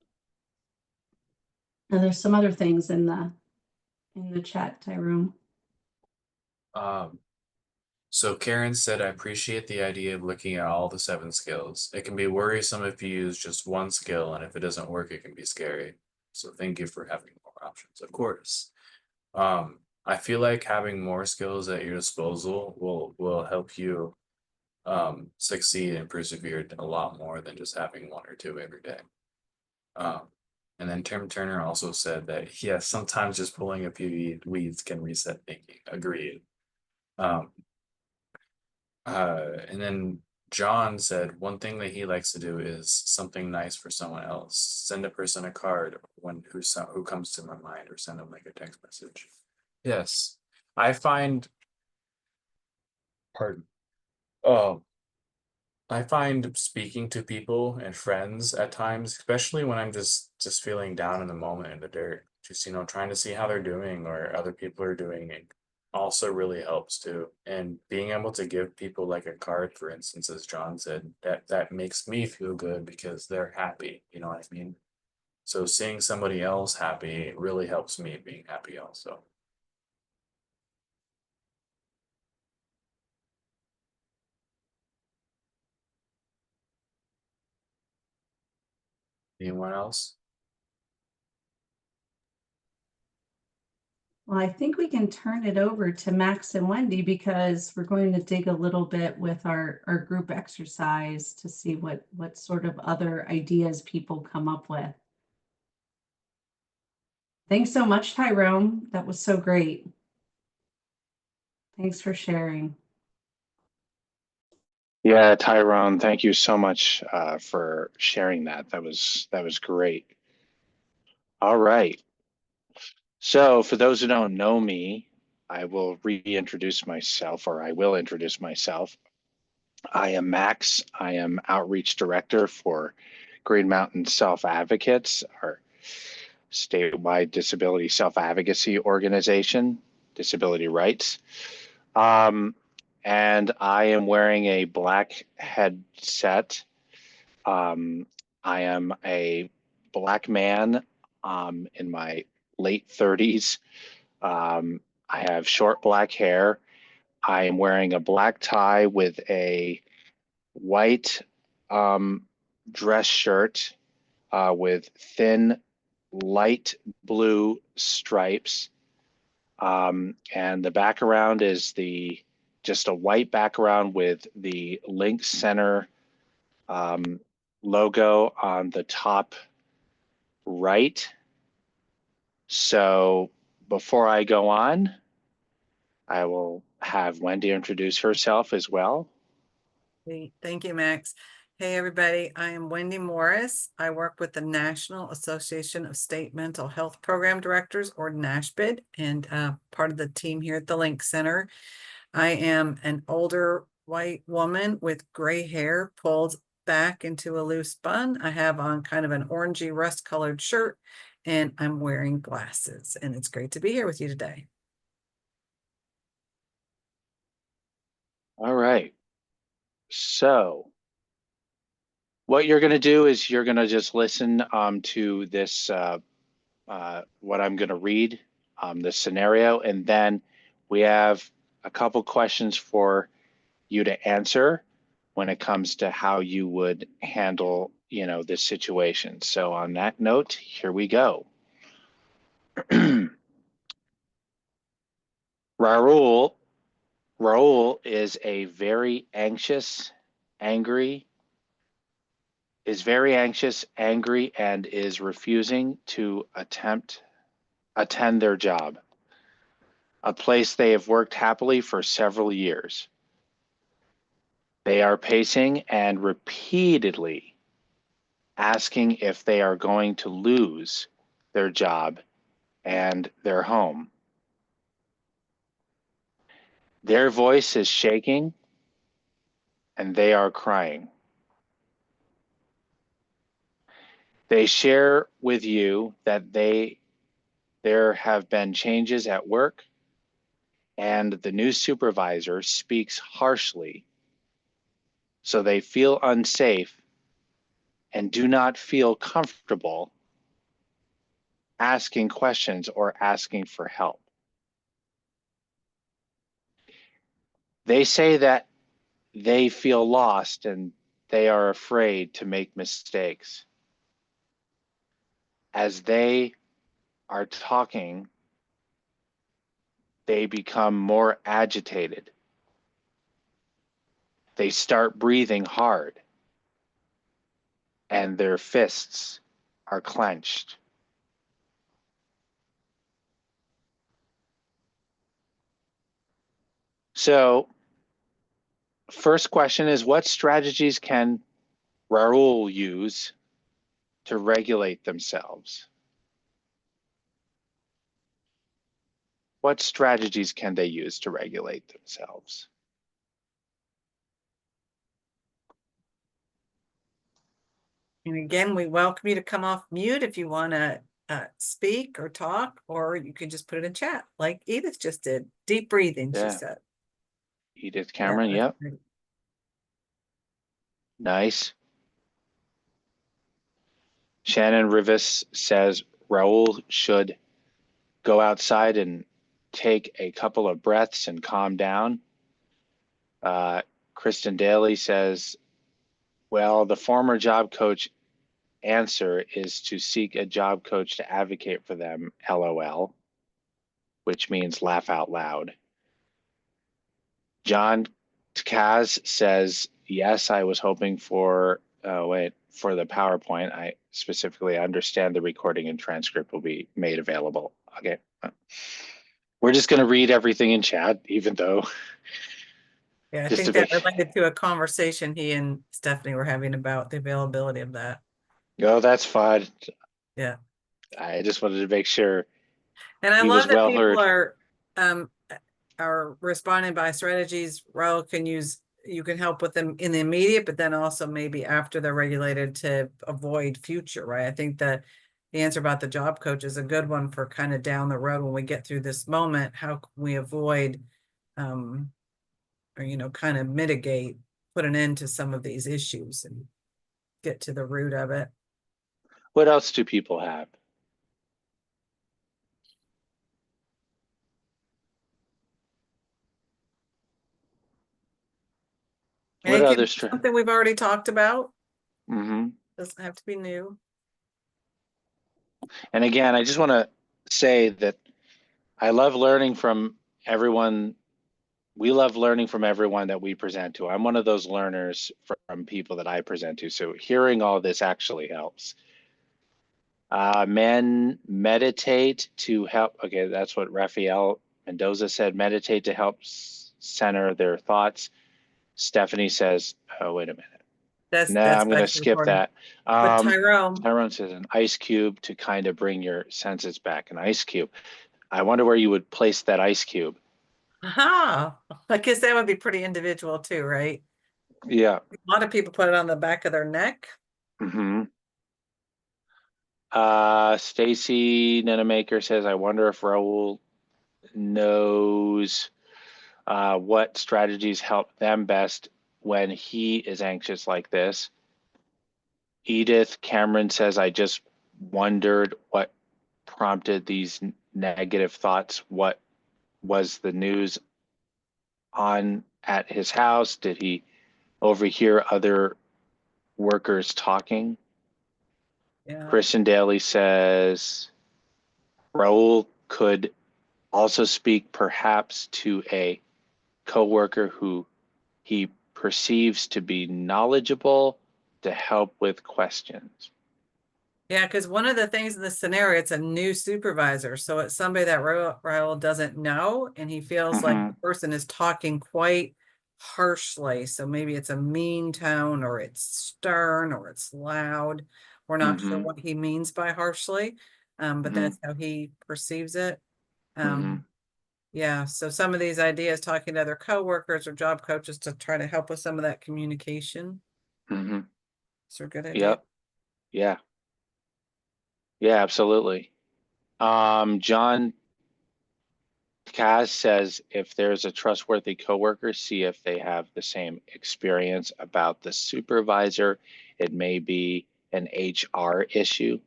And there's some other things in the chat, Tyrone. So Karen said, I appreciate the idea of looking at all the 7 skills. It can be worrisome if you use just one skill, and if it doesn't work, it can be scary. So thank you for having more options, of course. I feel like having more skills at your disposal will help you succeed and persevere a lot more than just having 1 or 2 every day. And then Tim Turner also said that, yes, sometimes just pulling a few weeds can reset thinking. Agreed. And then John said one thing that he likes to do is something nice for someone else. Send a person a card who comes to my mind, or send them like a text message. Yes, I find. Pardon. I find speaking to people and friends at times, especially when I'm just feeling down in the moment in the dirt, just, you know, trying to see how they're doing or other people are doing, it also really helps too. And being able to give people like a card, for instance, as John said, that makes me feel good because they're happy, you know what I mean? So seeing somebody else happy really helps me being happy also. Anyone else? Well, I think we can turn it over to Max and Wendy, because we're going to dig a little bit with our group exercise to see what sort of other ideas people come up with. Thanks so much, Tyrone. That was so great. Thanks for sharing. Yeah, Tyrone, thank you so much for sharing that. That was great. All right. So for those who don't know me, I will reintroduce myself, or I will introduce myself. I am Max. I am Outreach Director for Green Mountain Self-Advocates, our statewide disability self-advocacy organization, Disability Rights. And I am wearing a black headset. I am a black man in my late 30s. I have short black hair. I am wearing a black tie with a white dress shirt with thin light blue stripes. And the background is just a white background with the Link Center logo on the top right. So before I go on, I will have Wendy introduce herself as well. Thank you, Max. Hey, everybody. I am Wendy Morris. I work with the National Association of State Mental Health Program Directors, or NASHBID, and part of the team here at the Link Center. I am an older white woman with gray hair pulled back into a loose bun. I have on kind of an orangey rust colored shirt, and I'm wearing glasses. And it's great to be here with you today. All right. So what you're going to do is you're going to just listen to this, what I'm going to read, the scenario, and then we have a couple questions for you to answer when it comes to how you would handle, this situation. So on that note, here we go. Raul is very anxious, angry, and is refusing to attend their job, a place they have worked happily for several years. They are pacing and repeatedly asking if they are going to lose their job and their home. Their voice is shaking and they are crying. They share with you that there have been changes at work and the new supervisor speaks harshly, so they feel unsafe and do not feel comfortable asking questions or asking for help. They say that they feel lost and they are afraid to make mistakes. As they are talking, they become more agitated. They start breathing hard, and their fists are clenched. So, first question is, what strategies can Raul use to regulate themselves? What strategies can they use to regulate themselves? And again, we welcome you to come off mute if you want to speak or talk, or you can just put it in chat like Edith just did. Deep breathing, she said. Edith Cameron, yep. Nice. Shannon Rivas says Raul should go outside and take a couple of breaths and calm down. Kristen Daly says, well, the former job coach answer is to seek a job coach to advocate for them, LOL, which means laugh out loud. John Kaz says, yes, I was hoping for the PowerPoint. I specifically understand the recording and transcript will be made available. Okay. We're just going to read everything in chat, even though. Yeah, I think that related to a conversation he and Stephanie were having about the availability of that. No, that's fine. Yeah. I just wanted to make sure. And I love that people are responding by strategies Raul you can help with them in the immediate, but then also maybe after they're regulated to avoid future, right? I think that the answer about the job coach is a good one for kind of down the road when we get through this moment. How can we avoid or kind of mitigate, put an end to some of these issues and get to the root of it? What else do people have? What other something we've already talked about? Mm-hmm. Doesn't have to be new. And again, I just want to say that I love learning from everyone. We love learning from everyone that we present to. I'm one of those learners from people that I present to. So hearing all this actually helps. Men meditate to help. Okay, that's what Rafael Mendoza said. Meditate to help center their thoughts. Stephanie says, oh, wait a minute. I'm gonna that's skip important. that. But Tyrone, Tyrone says an ice cube to kind of bring your senses back. An ice cube. I wonder where you would place that ice cube. I guess that would be pretty individual too, right? Yeah. A lot of people put it on the back of their neck. Mm-hmm. Stacy Nenemaker says, I wonder if Raul knows what strategies help them best when he is anxious like this. Edith Cameron says, I just wondered what prompted these negative thoughts. What was the news on at his house? Did he overhear other workers talking? Yeah. Christian Daly says, Raul could also speak perhaps to a coworker who he perceives to be knowledgeable to help with questions. Yeah, because one of the things in this scenario, it's a new supervisor. So it's somebody that Raul doesn't know, and he feels like the person is talking quite harshly. So maybe it's a mean tone, or it's stern, or it's loud. We're not sure what he means by harshly, but that's how he perceives it. Yeah, so some of these ideas, talking to other coworkers or job coaches to try to help with some of that communication. So good idea. Yep. Yeah. Yeah, absolutely. John Kaz says if there's a trustworthy coworker, see if they have the same experience about the supervisor. It may be an HR issue.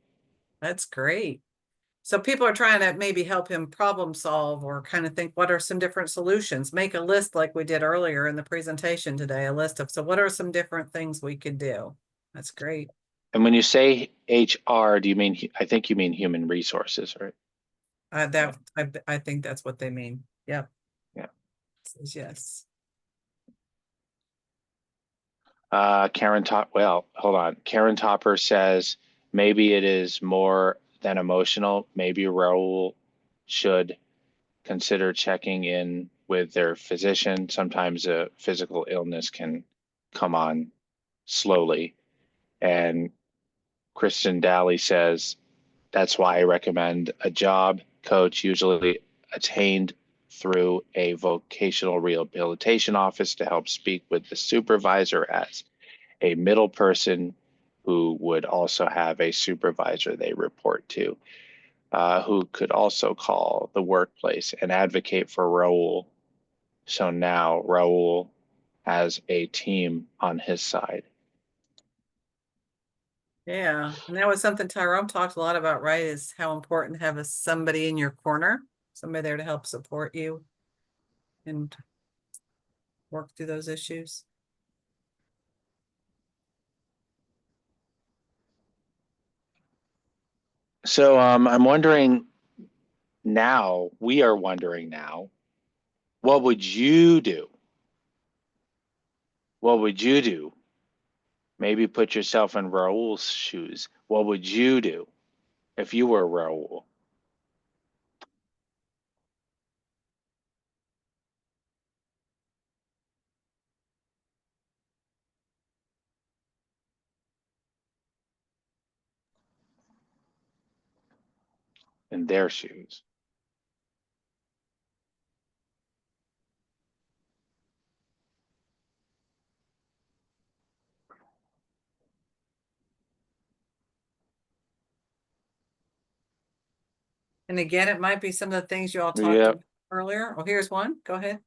That's great. So people are trying to maybe help him problem solve or kind of think, what are some different solutions? Make a list like we did earlier in the presentation today, a list of, so what are some different things we could do? That's great. And when you say HR, do you mean, I think you mean human resources, right? I think that's what they mean. Yep. Yeah. Yes. Karen Topper says maybe it is more than emotional. Maybe Raul should consider checking in with their physician. Sometimes a physical illness can come on slowly. And Kristen Daly says, that's why I recommend a job coach, usually attained through a vocational rehabilitation office, to help speak with the supervisor as a middle person who would also have a supervisor they report to, who could also call the workplace and advocate for Raul. So now Raul has a team on his side. Yeah, and that was something Tyrone talked a lot about, right? Is how important to have somebody in your corner, somebody there to help support you and work through those issues. So I'm wondering now, we are wondering now, what would you do? What would you do? Maybe put yourself in Raul's shoes. What would you do if you were Raul? In their shoes. And again, it might be some of the things you all talked Yep. about earlier. Oh, here's one. Go ahead.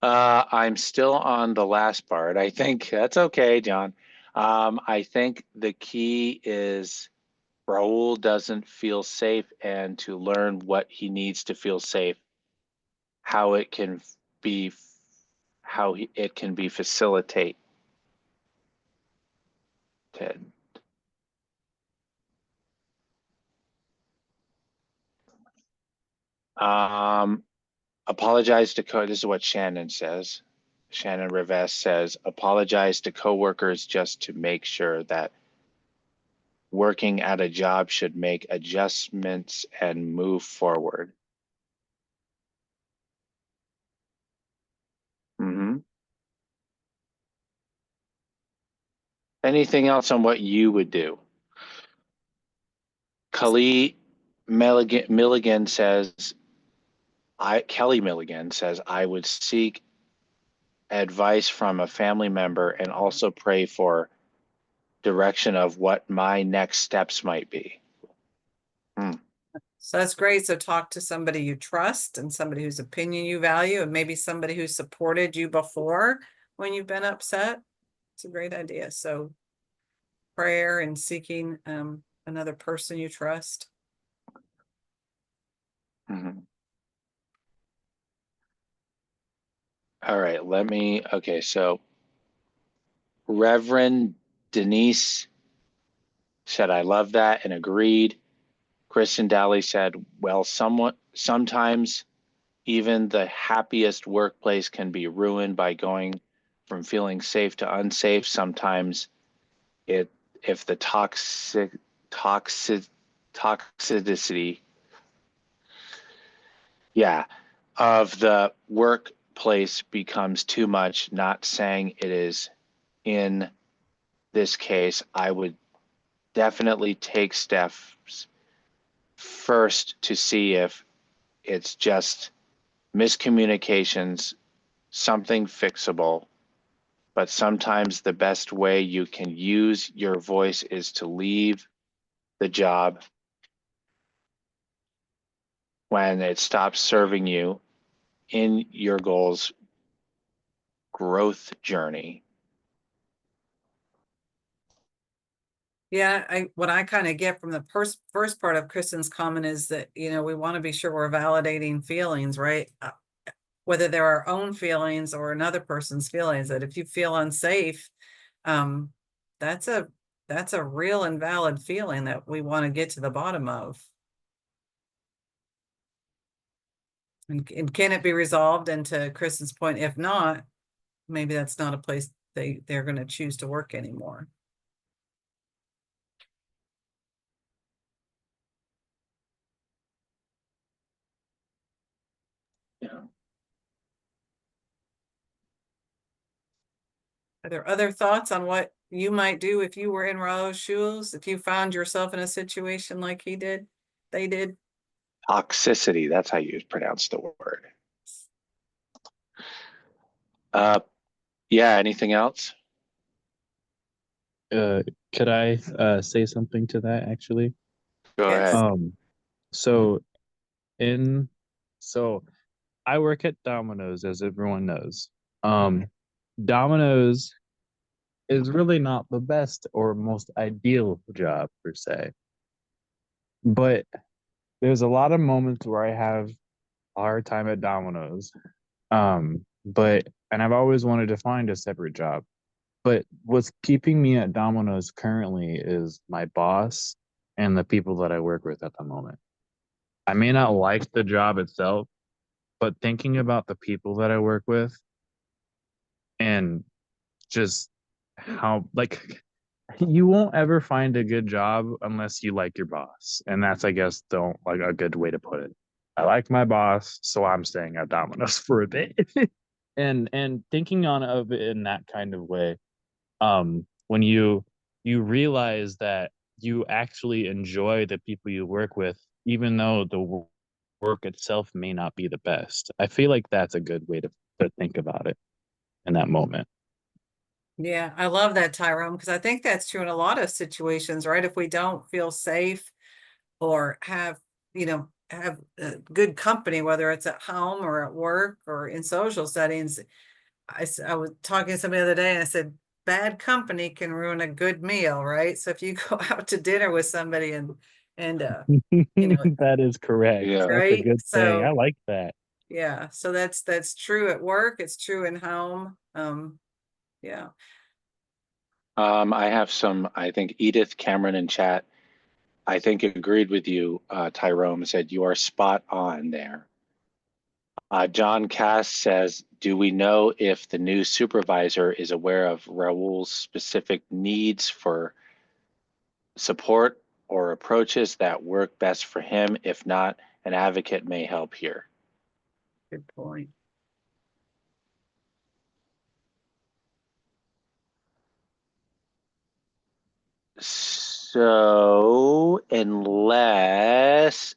I'm still on the last part. I think that's okay, John. I think the key is Raul doesn't feel safe, and to learn what he needs to feel safe, how it can be, it can be facilitated. Apologize to this is what Shannon says. Shannon Reves says, apologize to coworkers just to make sure that working at a job should make adjustments and move forward. Anything else on what you would do? Kelly Milligan says, Kelly Milligan says, I would seek advice from a family member and also pray for direction of what my next steps might be. So that's great. So talk to somebody you trust and somebody whose opinion you value, and maybe somebody who supported you before when you've been upset. It's a great idea. So prayer and seeking another person you trust. Mm-hmm. All right, okay, so Reverend Denise said, I love that and agreed. Kristen Daly said, well, sometimes even the happiest workplace can be ruined by going from feeling safe to unsafe. Sometimes if the toxicity, of the workplace becomes too much. Not saying it is in this case. I would definitely take steps first to see if it's just miscommunications, something fixable. But sometimes the best way you can use your voice is to leave the job when it stops serving you in your goals growth journey. Yeah, what I kind of get from the first part of Kristen's comment is that, we want to be sure we're validating feelings, right? Whether they're our own feelings or another person's feelings, that if you feel unsafe, that's a real and valid feeling that we want to get to the bottom of. And can it be resolved? And to Kristen's point, if not, maybe that's not a place they're going to choose to work anymore. Yeah. Are there other thoughts on what you might do if you were in Raul's shoes, if you found yourself in a situation like they did? Toxicity, that's how you pronounce the word. Yeah, anything else? Could I say something to that actually? Go ahead. So I work at Domino's, as everyone knows. Domino's is really not the best or most ideal job per se. But there's a lot of moments where I have a hard time at Domino's. And I've always wanted to find a separate job. But what's keeping me at Domino's currently is my boss and the people that I work with at the moment. I may not like the job itself, but thinking about the people that I work with and just how, you won't ever find a good job unless you like your boss. And that's, I guess, a good way to put it. I like my boss, so I'm staying at Domino's for a bit. and thinking of it in that kind of way, when you realize that you actually enjoy the people you work with, even though the work itself may not be the best. I feel like that's a good way to think about it in that moment. Yeah, I love that, Tyrone, because I think that's true in a lot of situations, right? If we don't feel safe or have good company, whether it's at home or at work or in social settings. I was talking to somebody the other day and I said, bad company can ruin a good meal, right? So if you go out to dinner with somebody and that is correct. Yeah. That's right? a good thing. I like that. Yeah. So that's true at work. It's true in home. Yeah. I have I think Edith Cameron in chat, I think agreed with you, Tyrone, said you are spot on there. John Cass says, do we know if the new supervisor is aware of Raul's specific needs for support or approaches that work best for him? If not, an advocate may help here. Good point. So unless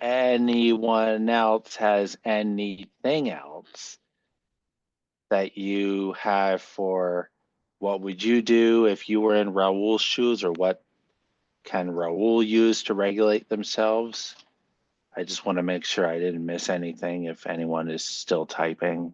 anyone else has anything else that you have for what would you do if you were in Raul's shoes, or what can Raul use to regulate themselves? I just want to make sure I didn't miss anything if anyone is still typing.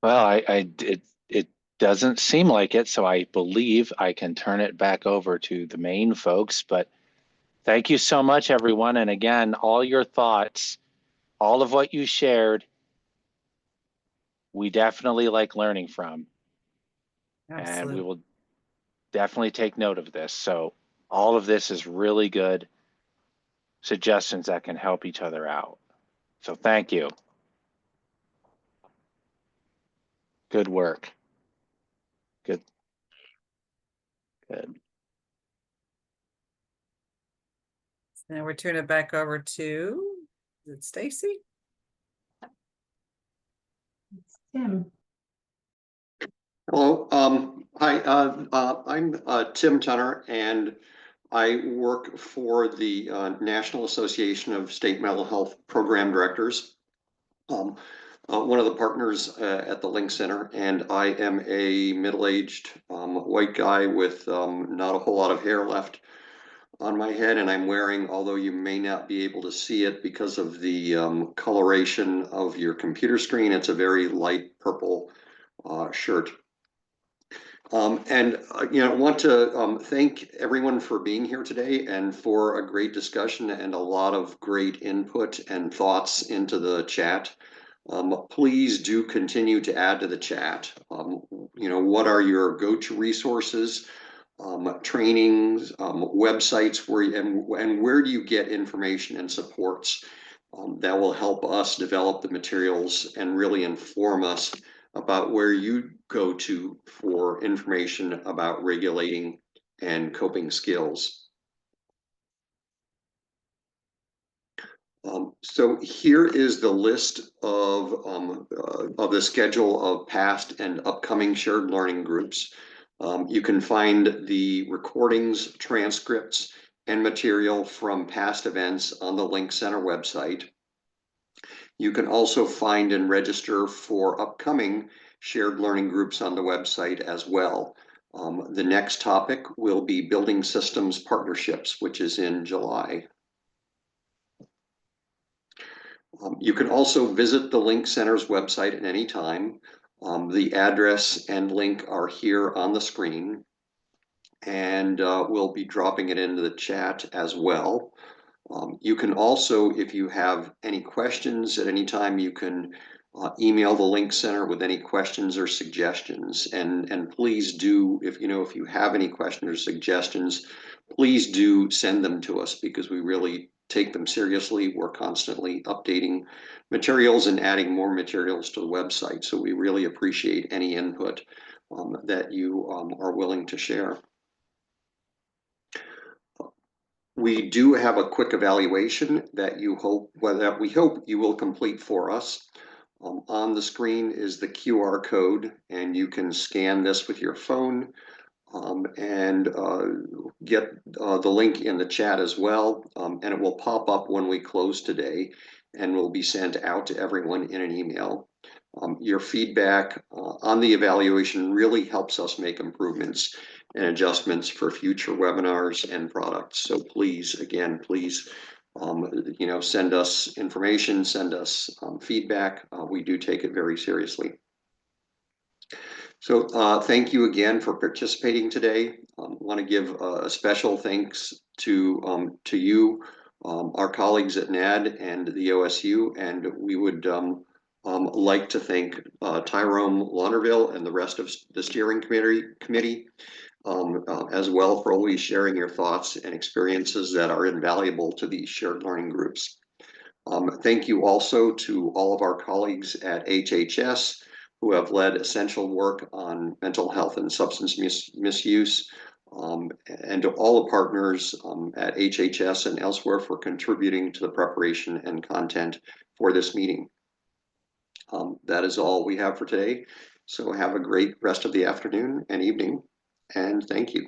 Well, it doesn't seem like it, so I believe I can turn it back over to the main folks. But thank you so much, everyone. And again, all your thoughts, all of what you shared, we definitely like learning from. And we Absolutely. will definitely take note of this. So all of this is really good suggestions that can help each other out. So thank you. Good work. Good. Good. Now we're turning it back over to, is it Stacy? Tim. Hello. Hi. I'm Tim Tunner, and I work for the National Association of State Mental Health Program Directors. One of the partners at the Link Center, and I am a middle-aged white guy with not a whole lot of hair left on my head, and I'm wearing, although you may not be able to see it because of the coloration of your computer screen, it's a very light purple shirt. I want to thank everyone for being here today and for a great discussion and a lot of great input and thoughts into the chat. Please do continue to add to the chat. What are your go-to resources, trainings, websites, and where do you get information and supports that will help us develop the materials and really inform us about where you go to for information about regulating and coping skills. So here is the list of the schedule of past and upcoming shared learning groups. You can find the recordings, transcripts, and material from past events on the Link Center website. You can also find and register for upcoming shared learning groups on the website as well. The next topic will be Building Systems Partnerships, which is in July. You can also visit the Link Center's website at any time. The address and link are here on the screen, and we'll be dropping it into the chat as well. You can also, if you have any questions at any time, you can email the Link Center with any questions or suggestions. And please do, if you have any questions or suggestions, please do send them to us, because we really take them seriously. We're constantly updating materials and adding more materials to the website. So we really appreciate any input that you are willing to share. We do have a quick evaluation that we hope you will complete for us. On the screen is the QR code, and you can scan this with your phone and get the link in the chat as well. And it will pop up when we close today and will be sent out to everyone in an email. Your feedback on the evaluation really helps us make improvements and adjustments for future webinars and products. So please, again, send us information, send us feedback. We do take it very seriously. So thank you again for participating today. Want to give a special thanks to you, our colleagues at NAD and the OSU, and we would like to thank Tyrone Launderville and the rest of the steering committee as well, for always sharing your thoughts and experiences that are invaluable to these shared learning groups. Thank you also to all of our colleagues at HHS who have led essential work on mental health and substance misuse. and to all the partners at HHS and elsewhere for contributing to the preparation and content for this meeting. That is all we have for today. So have a great rest of the afternoon and evening, and thank you.